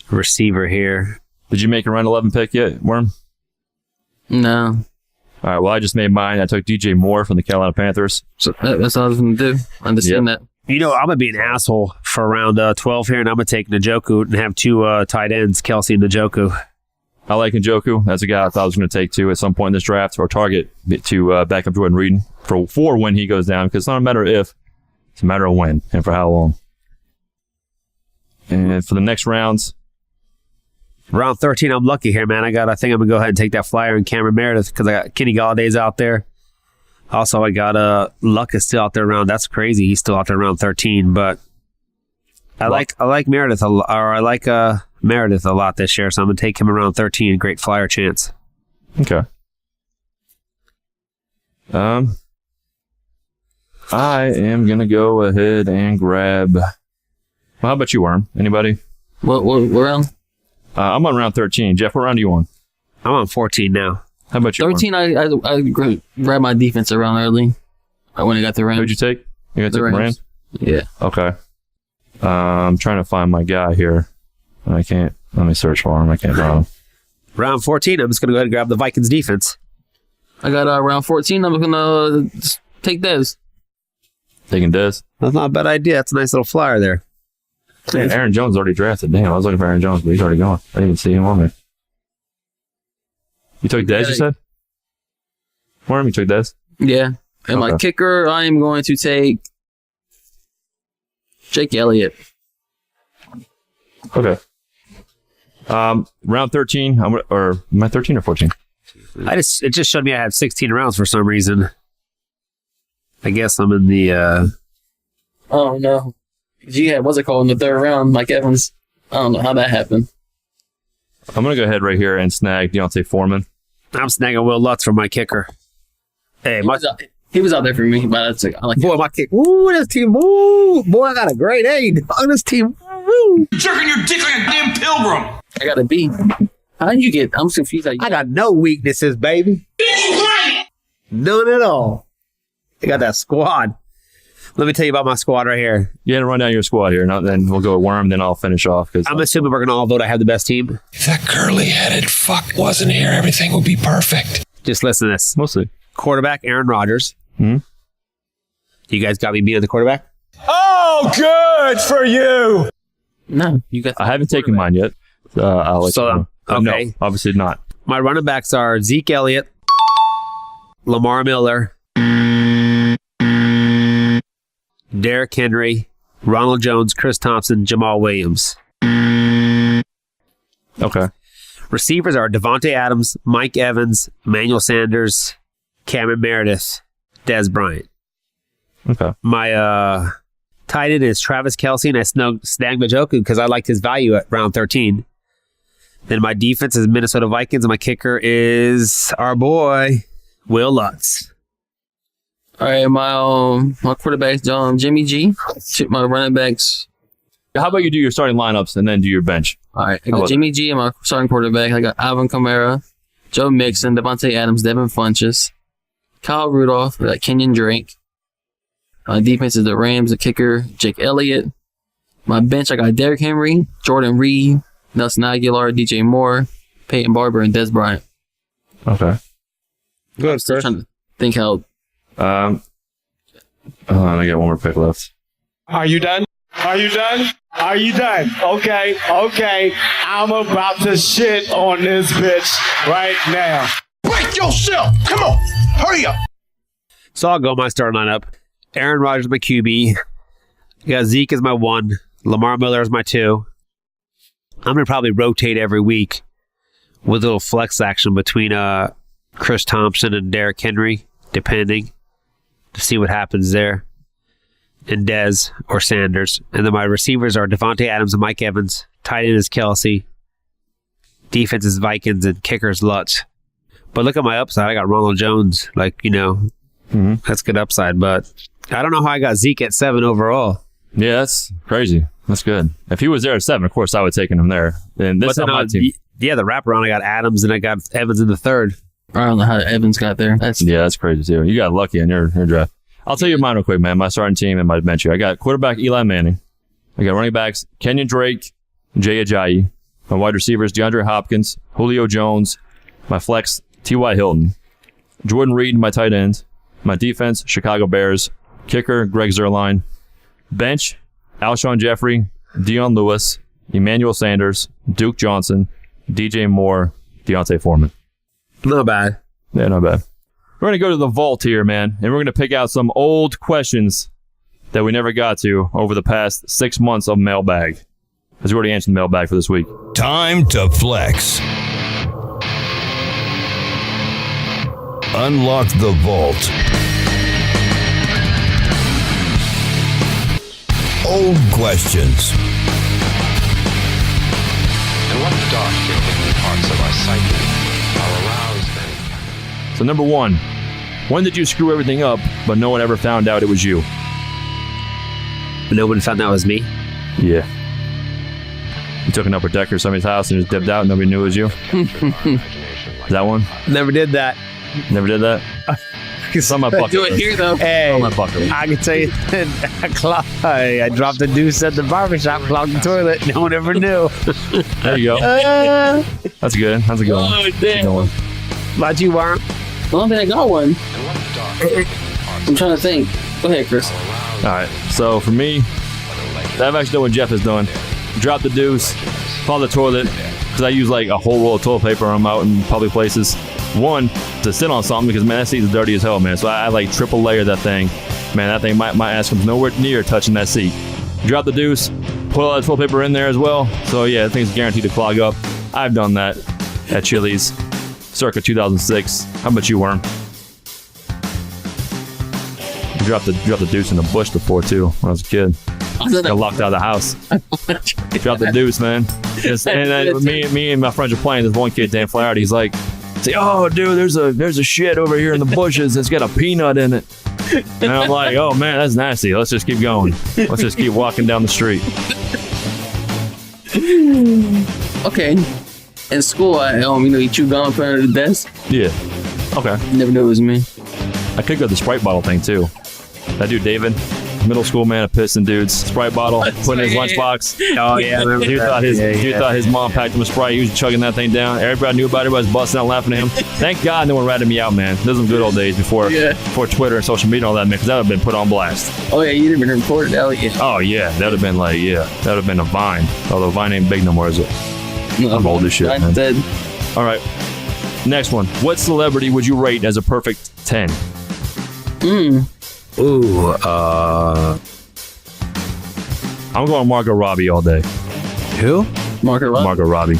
Speaker 2: receiver here.
Speaker 1: Did you make a round 11 pick yet, Worm?
Speaker 3: No.
Speaker 1: All right, well, I just made mine. I took DJ Moore from the Carolina Panthers.
Speaker 3: So that's all I was going to do. I understand that.
Speaker 2: You know, I'm going to be an asshole for round 12 here, and I'm going to take Njoku and have 2 tight ends, Kelce and Njoku.
Speaker 1: I like Njoku. That's a guy I thought I was going to take, too, at some point in this draft, or target to back up Jordan Reed for when he goes down, because it's not a matter of if, it's a matter of when and for how long. And for the next rounds,
Speaker 2: round 13, I'm lucky here, man. I think I'm going to go ahead and take that flyer and Cameron Meredith because I got Kenny Galladay's out there. Also, I got Luck is still out there around. That's crazy. He's still out there around 13, but I like Meredith Meredith a lot this year, so I'm going to take him around 13. Great flyer chance.
Speaker 1: Okay. I am going to go ahead and grab... Well, how about you, Worm? Anybody?
Speaker 3: What round?
Speaker 1: I'm on round 13. Jeff, what round are you on?
Speaker 2: I'm on 14 now.
Speaker 1: How about you,
Speaker 3: 13,
Speaker 1: Worm?
Speaker 3: I grabbed my defense around early. When I got the Rams.
Speaker 1: Who'd you take? You got the Rams?
Speaker 3: Yeah.
Speaker 1: Okay. I'm trying to find my guy here. I can't. Let me search for him. I can't find him.
Speaker 2: Round 14, I'm just going to go ahead and grab the Vikings defense.
Speaker 3: I got round 14. I'm going to take Dez.
Speaker 1: Taking Dez?
Speaker 2: That's not a bad idea. That's a nice little flyer there.
Speaker 1: Yeah, Aaron Jones already drafted. Damn, I was looking for Aaron Jones, but he's already gone. I didn't even see him on there. You took Dez, you said? Worm, you took Dez?
Speaker 3: Yeah. And my kicker, I am going to take Jake Elliott.
Speaker 1: Okay. Round 13, or am I 13 or 14?
Speaker 2: It just showed me I had 16 rounds for some reason. I guess I'm in the
Speaker 3: Oh no. You had what's it called in the third round, Mike Evans. I don't know how that happened.
Speaker 1: I'm gonna go ahead right here and snag Deontay Foreman.
Speaker 2: I'm snagging Will Lutz for my kicker. Hey,
Speaker 3: He was out there for me, but that's I like
Speaker 4: Boy, my kick. Ooh, this team. Ooh, boy, I got a great A on this team. Woo.
Speaker 7: Jerking your dick like a damn pilgrim.
Speaker 3: I got a B. How did you get? I'm confused. How you
Speaker 4: I got no weaknesses, baby. None at all. I got that squad.
Speaker 2: let me tell you about my squad right here.
Speaker 1: You had to run down your squad here. Then we'll go with Worm, then I'll finish off.
Speaker 2: I'm assuming we're going to all vote I have the best team.
Speaker 7: If that curly-headed fuck wasn't here, everything would be perfect.
Speaker 2: Just listen to this.
Speaker 1: Mostly.
Speaker 2: Quarterback, Aaron Rodgers.
Speaker 1: You
Speaker 2: guys got me being the quarterback?
Speaker 7: Oh, good for you.
Speaker 3: No, you got.
Speaker 1: I haven't taken mine yet. I'll let you know.
Speaker 2: Okay.
Speaker 1: No, obviously not.
Speaker 2: My running backs are Zeke Elliott, Lamar Miller, Derrick Henry, Ronald Jones, Chris Thompson, Jamal Williams.
Speaker 1: Okay.
Speaker 2: Receivers are Devontae Adams, Mike Evans, Emmanuel Sanders, Cameron Meredith, Dez Bryant.
Speaker 1: Okay.
Speaker 2: My tight end is Travis Kelce, and I snagged Njoku because I liked his value at round 13. Then my defense is Minnesota Vikings, and my kicker is our boy, Will Lutz.
Speaker 3: All right, my quarterback's Jimmy G. My running backs.
Speaker 1: How about you do your starting lineups and then do your bench?
Speaker 3: All right, I got Jimmy G and my starting quarterback. I got Alvin Kamara, Joe Mixon, Devontae Adams, Devin Funchess, Kyle Rudolph, I got Kenyon Drake. My defense is the Rams, the kicker, Jake Elliott. My bench, I got Derrick Henry, Jordan Reed, Nelson Aguilar, DJ Moore, Peyton Barber, and Dez Bryant.
Speaker 1: Okay.
Speaker 4: Good,
Speaker 3: I'm trying to think how.
Speaker 1: Hold on, I got one more pick left.
Speaker 7: Are you done? Are you done? Are you done? Okay. I'm about to shit on this bitch right now. Break yourself. Come on. Hurry up.
Speaker 2: So I'll go my starting lineup. Aaron Rodgers my QB. I got Zeke as my 1. Lamar Miller as my 2. I'm going to probably rotate every week with a little flex action between Chris Thompson and Derrick Henry, depending, to see what happens there. And Dez or Sanders. And then my receivers are Devontae Adams and Mike Evans. Tight end is Kelce. Defense is Vikings, and kickers Lutz. But look at my upside. I got Ronald Jones. That's good upside. But I don't know how I got Zeke at 7 overall.
Speaker 1: Yeah, that's crazy. That's good. If he was there at 7, of course I would have taken him there. And this is my team.
Speaker 2: Yeah, the wraparound, I got Adams and I got Evans in the 3rd.
Speaker 3: I don't know how Evans got there.
Speaker 1: That's crazy too. You got lucky in your draft. I'll tell you mine real quick, man. My starting team and my bench here. I got quarterback Eli Manning. I got running backs Kenyon Drake, Jay Ajayi. My wide receivers DeAndre Hopkins, Julio Jones. My flex T.Y. Hilton. Jordan Reed, my tight end. My defense Chicago Bears. Kicker Greg Zuerlein. Bench Alshon Jeffrey, Dion Lewis, Emmanuel Sanders, Duke Johnson, DJ Moore, Deontay Foreman.
Speaker 2: Not bad.
Speaker 1: Yeah, not bad. We're going to go to the vault here, man, and we're going to pick out some old questions that we never got to over the past 6 months of mailbag. Because we already answered the mailbag for this week.
Speaker 5: Time to flex. Unlock the vault. Old questions.
Speaker 11: And what dark and hidden parts of our psyche are aroused then?
Speaker 1: So number 1, when did you screw everything up, but no one ever found out it was you?
Speaker 2: No one found out it was me?
Speaker 1: Yeah. You took an upper decker to somebody's house and just dipped out and nobody knew it was you? Is that one?
Speaker 2: Never did that.
Speaker 1: Never did that? It's on my bucket.
Speaker 3: Do it here, though.
Speaker 2: Hey,
Speaker 1: on my bucket.
Speaker 2: I can tell you, I dropped a deuce at the barbershop, clogged the toilet. No one ever knew.
Speaker 1: There you go. That's good. That's a good one.
Speaker 3: Oh, damn.
Speaker 1: Good one.
Speaker 2: But you weren't.
Speaker 3: I don't think I got one. I'm trying to think. Go ahead, Chris.
Speaker 1: All right. So for me, I've actually done what Jeff has done. Drop the deuce, clog the toilet, because I use like a whole roll of toilet paper when I'm out in public places. 1, to sit on something, because man, that seat is dirty as hell, man. So I like triple layer that thing. Man, that thing, my ass comes nowhere near touching that seat. Drop the deuce, pull put all that toilet paper in there as well. So yeah, that thing's guaranteed to clog up. I've done that at Chili's circa 2006. How about you, Worm? Dropped the deuce in the bush before too when I was a kid. Got locked out of the house. Dropped the deuce, man. And then me and my friends are playing. This one kid, Dan Flaherty, he's like, "Oh, dude, there's a shit over here in the bushes. It's got a peanut in it." And I'm like, "Oh man, that's nasty. Let's just keep going. Let's just keep walking down the street."
Speaker 3: Okay. In school, you chew gum in front of the desk.
Speaker 1: Yeah. Okay.
Speaker 3: Never knew it was me.
Speaker 1: I could go the Sprite bottle thing too. That dude David, middle school man of pissing dudes, Sprite bottle, put in his lunchbox. Oh yeah, dude thought his mom packed him a Sprite. He was chugging that thing down. Everybody knew about it. Everybody was busting out laughing at him. Thank God no one ratted me out, man. Those were good old days before Twitter and social media and all that, man, because that would have been put on blast.
Speaker 3: Oh yeah, you'd have been reported out. Yeah.
Speaker 1: Oh yeah, that would have been that would have been a Vine. Although Vine ain't big no more, is it? No, I'm old as shit, man.
Speaker 3: Dead.
Speaker 1: All right, next one. What celebrity would you rate as a perfect 10?
Speaker 2: Ooh,
Speaker 1: I'm going Margot Robbie all day.
Speaker 2: Who?
Speaker 3: Margot Robbie.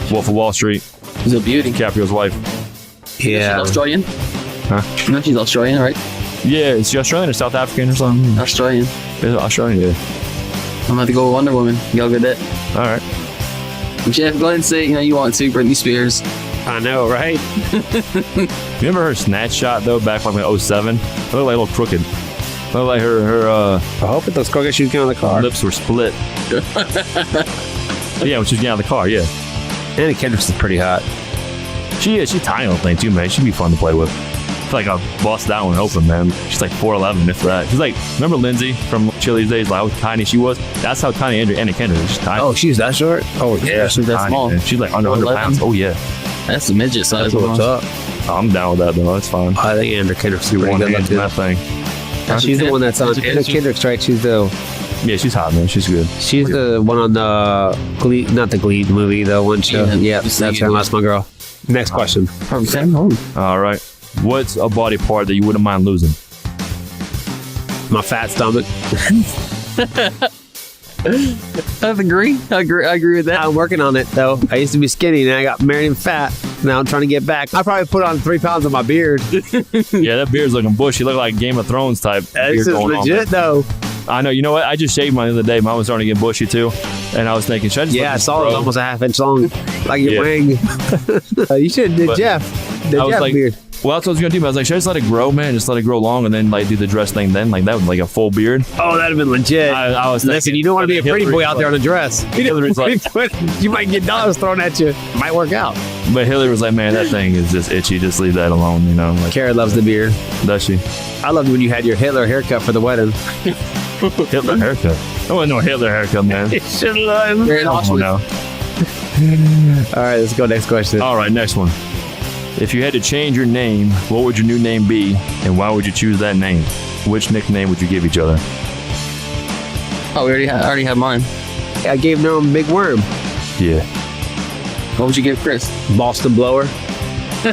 Speaker 1: Wolf of Wall Street.
Speaker 3: She's a beauty.
Speaker 1: DiCaprio's wife.
Speaker 2: Yeah.
Speaker 3: She's Australian.
Speaker 1: Huh?
Speaker 3: No, she's Australian, right?
Speaker 1: Yeah, is she Australian or South African or something?
Speaker 3: Australian.
Speaker 1: Is it Australian? Yeah.
Speaker 3: I'm gonna have to go with Wonder Woman. Y'all good at that?
Speaker 1: All right.
Speaker 3: Jeff, go ahead and say you want to. Britney Spears.
Speaker 2: I know, right?
Speaker 1: Remember her snatch shot though, back like in 07? It looked like a little crooked. It looked like her
Speaker 2: I hope it those crooked shoes came on the car.
Speaker 1: Lips were split. Yeah, when she was getting out of the car, yeah.
Speaker 2: Anna Kendrick's is pretty hot.
Speaker 1: She is. She's tiny little thing too, man. She'd be fun to play with. I feel like I'll bust that one open, man. She's like 4'11", if that. She's like, remember Lindsay from Chili's days, like how tiny she was? That's how tiny Anna Kendrick is. She's tiny.
Speaker 2: Oh, she's that short? Oh,
Speaker 1: yeah, she's that small. Man. She's like under 100 pounds. Oh, yeah.
Speaker 3: That's the midget size.
Speaker 2: What's up?
Speaker 1: Oh, I'm down with that, though. That's fine.
Speaker 2: I think Anna Kendrick's super good looking.
Speaker 1: That thing.
Speaker 2: She's the one that's on Anna Kendrick's, right? She's the...
Speaker 1: Yeah, she's hot, man. She's good.
Speaker 2: She's the one on the Glee, not the Glee movie, the one show. Yeah, that's her. That's my girl. Next question.
Speaker 1: All right. What's a body part that you wouldn't mind losing?
Speaker 2: My fat stomach.
Speaker 3: I agree with that.
Speaker 2: I'm working on it, though. I used to be skinny, and I got married and fat. Now I'm trying to get back. I probably put on 3 pounds on my beard.
Speaker 1: Yeah, that beard's looking bushy. Look like Game of Thrones type.
Speaker 2: This is legit, though.
Speaker 1: I know. You know what? I just shaved mine the other day. Mine was starting to get bushy, too. And I was thinking, should I just
Speaker 2: I saw it was almost a half-inch long. Like your wing. You should have did Jeff. The Jeff beard.
Speaker 1: Well, that's what I was going to do. I was like, should I just let it grow, man? Just let it grow long and then like do the dress thing then? Like that was like a full beard.
Speaker 2: Oh, that'd have been legit.
Speaker 1: I was thinking,
Speaker 2: listen, you don't want to be a pretty boy out there on a dress. You might get dollars thrown at you. It might work out.
Speaker 1: But Hillary was like, man, that thing is just itchy. Just leave that alone, you know. Like,
Speaker 2: Kara loves the beard.
Speaker 1: Does she?
Speaker 2: I loved when you had your Hitler haircut for the wedding.
Speaker 1: Hitler haircut? I want no Hitler haircut, man.
Speaker 2: You should love him.
Speaker 1: Oh, no.
Speaker 2: All right, let's go next question.
Speaker 1: All right, next one. If you had to change your name, what would your new name be, and why would you choose that name? Which nickname would you give each other?
Speaker 3: Oh, I already have mine.
Speaker 2: I gave Norm Big Worm.
Speaker 1: Yeah.
Speaker 3: What would you give Chris?
Speaker 2: Boston Blower.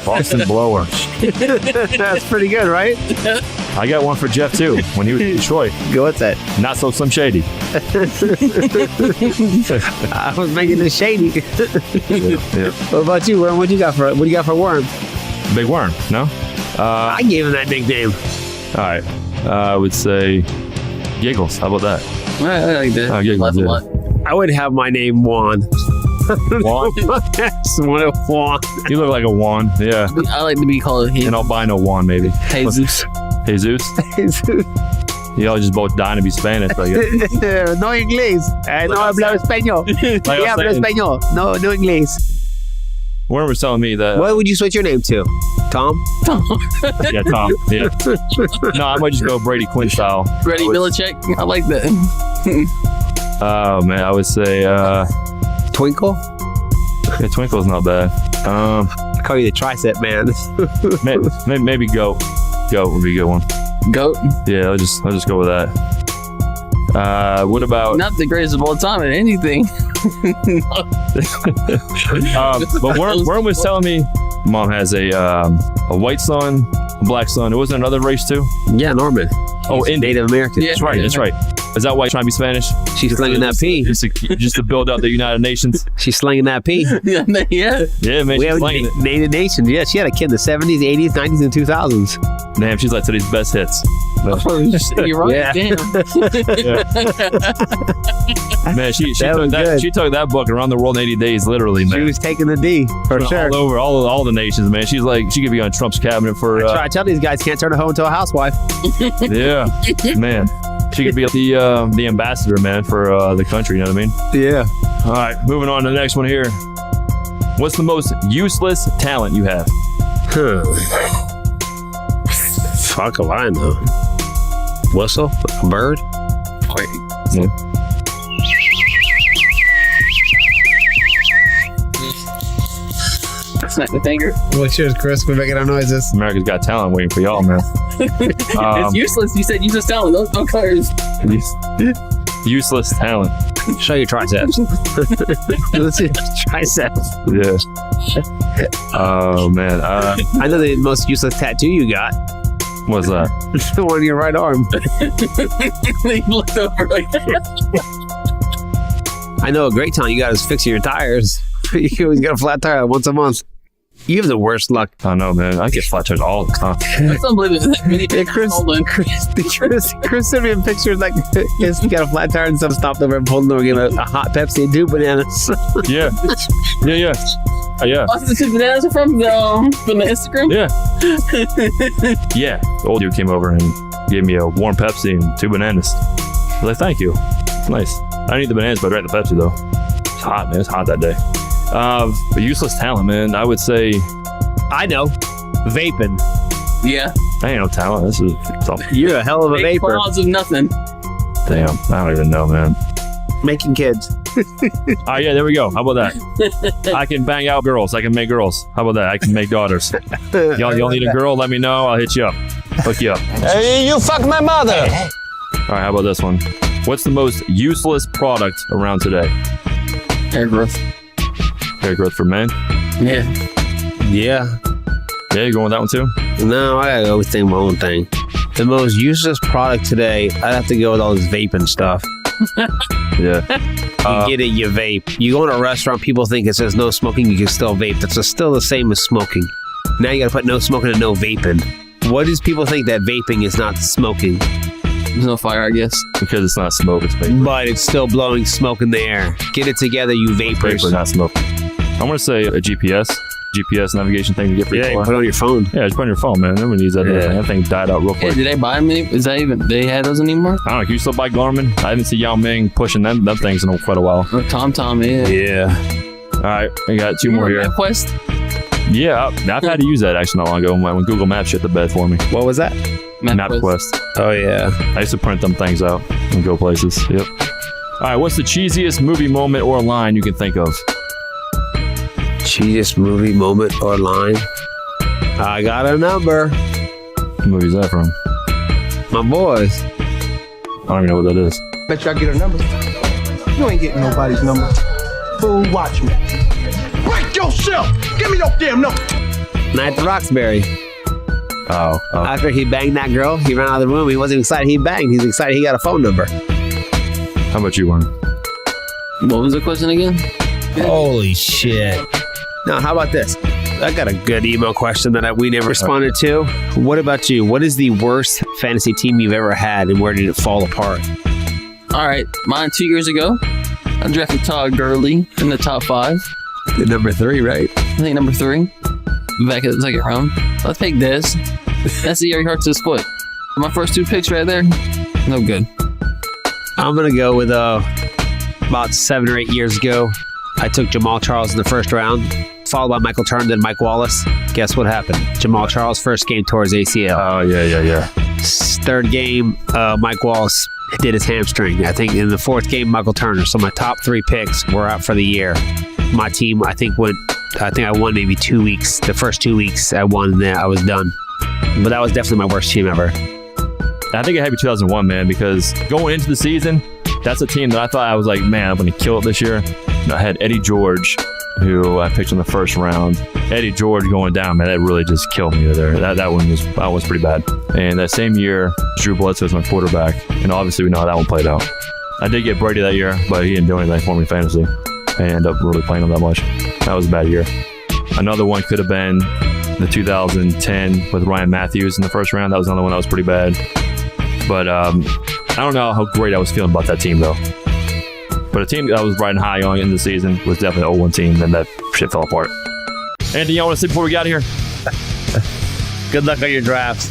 Speaker 1: Boston Blower.
Speaker 2: That's pretty good, right?
Speaker 1: I got one for Jeff, too, when he was in Detroit.
Speaker 2: Go, what's that?
Speaker 1: Not so Slim Shady.
Speaker 2: I was making it shady.
Speaker 1: Yeah.
Speaker 2: What about you, Worm? What do you got for Worm?
Speaker 1: Big Worm, no?
Speaker 2: I gave him that nickname.
Speaker 1: All right. I would say Giggles. How about that?
Speaker 3: I like that.
Speaker 1: Giggles, yeah.
Speaker 2: I would have my name Juan.
Speaker 1: Juan?
Speaker 2: Juan.
Speaker 1: You look like a Juan, yeah.
Speaker 3: I like to be called
Speaker 1: an albino Juan, maybe.
Speaker 3: Jesus.
Speaker 1: Jesus? Y'all just both dying to be Spanish, I guess.
Speaker 2: No inglés. No hablo español.
Speaker 1: Like
Speaker 2: hablo español. No inglés.
Speaker 1: Warren was telling me that.
Speaker 2: What would you switch your name to? Tom?
Speaker 1: Yeah, Tom. Yeah. No, I might just go Brady Quinn style.
Speaker 3: Brady Belichick. I like that.
Speaker 1: Oh, man. I would say
Speaker 2: Twinkle?
Speaker 1: Yeah, Twinkle's not bad.
Speaker 2: I call you the tricep man.
Speaker 1: maybe Goat. Goat would be a good one.
Speaker 3: Goat?
Speaker 1: Yeah, I'll just go with that. What about...
Speaker 3: Not the greatest of all time at anything.
Speaker 1: But Worm was telling me Mom has a white son, a black son. There wasn't another race too?
Speaker 2: Yeah, Norman.
Speaker 1: Oh, Indian.
Speaker 2: Native American.
Speaker 3: Yeah,
Speaker 1: that's right. Is that why you're trying to be Spanish?
Speaker 2: She's slinging that P.
Speaker 1: Just to build up the United Nations.
Speaker 2: She's slinging that P.
Speaker 3: Yeah.
Speaker 1: Yeah, man,
Speaker 2: We
Speaker 1: she's
Speaker 2: have
Speaker 1: slinging it.
Speaker 2: Native Nations. Yeah, she had a kid in the 70s, 80s, 90s, and 2000s.
Speaker 1: Damn, she's like today's best hits.
Speaker 3: You're right.
Speaker 2: Yeah.
Speaker 3: Damn.
Speaker 1: Man, she
Speaker 2: That was good.
Speaker 1: took that book around the world in 80 days, literally,
Speaker 2: She
Speaker 1: man.
Speaker 2: was taking the D, for sure.
Speaker 1: All over all the nations, man. She's like, she could be on Trump's cabinet for
Speaker 2: I tell these guys can't turn a hoe into a housewife.
Speaker 1: yeah, man. She could be the ambassador, man, for the country. You know what I mean?
Speaker 2: Yeah.
Speaker 1: All right, moving on to the next one here. What's the most useless talent you have?
Speaker 2: Fuck if I know. Whistle? A bird?
Speaker 1: Yeah.
Speaker 3: Snap the finger.
Speaker 2: What's yours, Chris? We're making our noises.
Speaker 1: America's Got Talent waiting for y'all, man.
Speaker 3: It's useless. You said useless talent. Those colors.
Speaker 1: Useless talent.
Speaker 2: Show your triceps. Let's see triceps.
Speaker 1: Yeah. Oh man.
Speaker 2: I know the most useless tattoo you got.
Speaker 1: What's that?
Speaker 2: The one on your right arm.
Speaker 3: He looked over like
Speaker 2: I know a great talent you got is fixing your tires. You always got a flat tire once a month. You have the worst luck.
Speaker 1: I know, man. I get flat tires all the time.
Speaker 3: That's unbelievable.
Speaker 2: Chris sent me a picture like he's got a flat tire and some stopped over and pulled him over, gave him a hot Pepsi and 2 bananas.
Speaker 1: Yeah. Yeah. Yeah.
Speaker 3: Also, the 2 bananas are from the Instagram.
Speaker 1: Yeah. Yeah. The old dude came over and gave me a warm Pepsi and 2 bananas. I was like, thank you. It's nice. I didn't eat the bananas, but I drank the Pepsi though. It's hot, man. It's hot that day. A useless talent, man. I would say.
Speaker 2: I know. Vaping.
Speaker 3: Yeah.
Speaker 1: I ain't no talent. This is something.
Speaker 2: You're a hell of a
Speaker 3: Big
Speaker 2: vapor.
Speaker 3: clouds of nothing.
Speaker 1: Damn. I don't even know, man.
Speaker 2: Making kids.
Speaker 1: Oh, yeah. There we go. How about that? I can bang out girls. I can make girls. How about that? I can make daughters. Y'all need a girl? Let me know. I'll hit you up. Hook you up.
Speaker 10: Hey, you fuck my mother.
Speaker 1: All right. How about this one? What's the most useless product around today?
Speaker 3: Hair growth.
Speaker 1: Hair growth for men?
Speaker 3: Yeah.
Speaker 2: Yeah.
Speaker 1: Yeah, you going with that one too?
Speaker 2: No, I gotta go with my own thing. The most useless product today, I'd have to go with all this vaping stuff.
Speaker 1: Yeah.
Speaker 2: You get it, you vape. You go in a restaurant, people think it says no smoking, you can still vape. That's still the same as smoking. Now you gotta put no smoking and no vaping. What does people think that vaping is not smoking?
Speaker 3: There's no fire, I guess.
Speaker 1: Because it's not smoke, it's vapor.
Speaker 2: But it's still blowing smoke in the air. Get it together, you vapors.
Speaker 1: Vapor, not smoke. I want to say a GPS navigation thing to get for your
Speaker 2: Yeah, you
Speaker 1: car.
Speaker 2: put it on your phone.
Speaker 1: Yeah, just put it on your phone, man. Everyone needs that.
Speaker 2: Yeah.
Speaker 1: That thing died out real
Speaker 3: Hey,
Speaker 1: quick.
Speaker 3: did they buy them? Is that even? They had those anymore?
Speaker 1: I don't know. Can you still buy Garmin? I haven't seen Yao Ming pushing them things in quite a while.
Speaker 3: Or TomTom, yeah.
Speaker 2: Yeah.
Speaker 1: All right, we got 2 more here.
Speaker 3: MapQuest?
Speaker 1: Yeah, I've had to use that actually not long ago when Google Maps shit the bed for me.
Speaker 2: What was that?
Speaker 1: MapQuest.
Speaker 2: Oh, yeah.
Speaker 1: I used to print them things out and go places. Yep. All right, what's the cheesiest movie moment or line you can think of?
Speaker 2: Cheesiest movie, moment, or line? I got a number.
Speaker 1: What movie is that from?
Speaker 2: My boys.
Speaker 1: I don't even know what that is.
Speaker 6: Bet you I get a number. You ain't getting nobody's number. Fool, watch me. Break yourself! Give me your damn number!
Speaker 2: Night at the Roxbury.
Speaker 1: Oh.
Speaker 2: After he banged that girl, he ran out of the room. He wasn't excited he banged. He's excited he got a phone number.
Speaker 1: How about you, Warren?
Speaker 3: What was the question again?
Speaker 2: Holy shit. Now, how about this? I got a good email question that we never responded to. What about you? What is the worst fantasy team you've ever had, and where did it fall apart?
Speaker 3: All right. Mine 2 years ago. I drafted Todd Gurley in the top 5.
Speaker 2: The number 3, right?
Speaker 3: I think number 3. Back at the second round. Let's take this. That's the year he hurts his foot. My first 2 picks right there. No good.
Speaker 2: I'm going to go with about 7 or 8 years ago. I took Jamal Charles in the first round, followed by Michael Turner, then Mike Wallace. Guess what happened? Jamal Charles' first game tore his ACL.
Speaker 1: Oh, yeah.
Speaker 2: Third game, Mike Wallace did his hamstring. I think in the 4th game, Michael Turner. So my top 3 picks were out for the year. My team, I think I won maybe 2 weeks. The first 2 weeks I won, and then I was done. But that was definitely my worst team ever.
Speaker 1: I think it had to be 2001, man, because going into the season, that's a team that I thought I was like, man, I'm going to kill it this year. I had Eddie George, who I picked in the first round. Eddie George going down, man, that really just killed me there. That one was pretty bad. And that same year, Drew Bledsoe was my quarterback, and obviously we know how that one played out. I did get Brady that year, but he didn't do anything for me in fantasy. I didn't end up really playing him that much. That was a bad year. Another one could have been the 2010 with Ryan Matthews in the first round. That was another one that was pretty bad. But I don't know how great I was feeling about that team, though. But a team that I was riding high on in the season was definitely an 0-1 team, and that shit fell apart. Anything y'all want to say before we got here?
Speaker 2: Good luck on your drafts.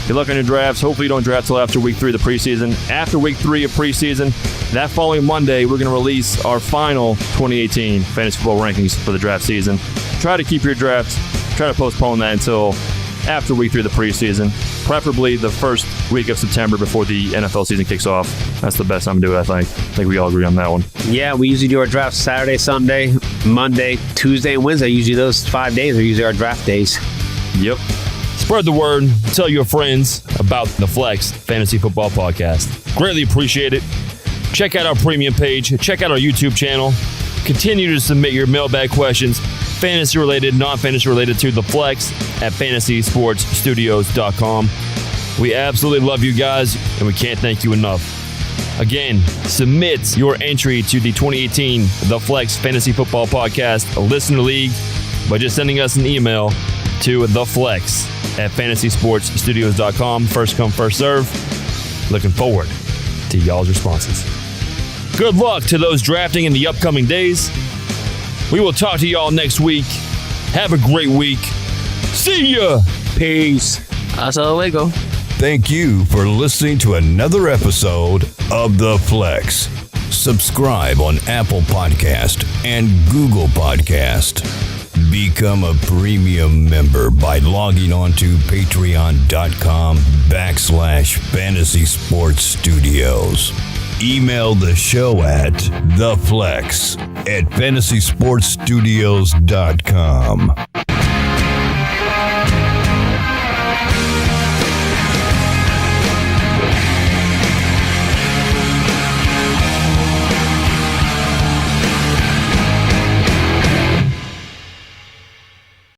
Speaker 1: Good luck on your drafts. Hopefully you don't draft till after week 3 of the preseason. After week 3 of preseason, that following Monday, we're going to release our final 2018 fantasy football rankings for the draft season. Try to keep your drafts. Try to postpone that until after week 3 of the preseason. Preferably the first week of September before the NFL season kicks off. That's the best time to do it, I think. I think we all agree on that one.
Speaker 2: Yeah, we usually do our drafts Saturday, Sunday, Monday, Tuesday, and Wednesday. Usually those 5 days are usually our draft days.
Speaker 1: Yep. Spread the word. Tell your friends about the Flex Fantasy Football Podcast. Greatly appreciate it. Check out our premium page. Check out our YouTube channel. Continue to submit your mailbag questions, fantasy related, non-fantasy related, to the Flex at fantasysportsstudios.com. We absolutely love you guys, and we can't thank you enough. Again, submit your entry to the 2018 The Flex Fantasy Football Podcast Listener League by just sending us an email to theflex at fantasysportsstudios.com. First come, first serve. Looking forward to y'all's responses. Good luck to those drafting in the upcoming days. We will talk to y'all next week. Have a great week. See ya.
Speaker 2: Peace.
Speaker 3: Hasta luego.
Speaker 5: Thank you for listening to another episode of The Flex. Subscribe on Apple Podcast and Google Podcast. Become a premium member by logging on to patreon.com/Fantasy Sports Studios. Email the show at theflex@fantasysportsstudios.com.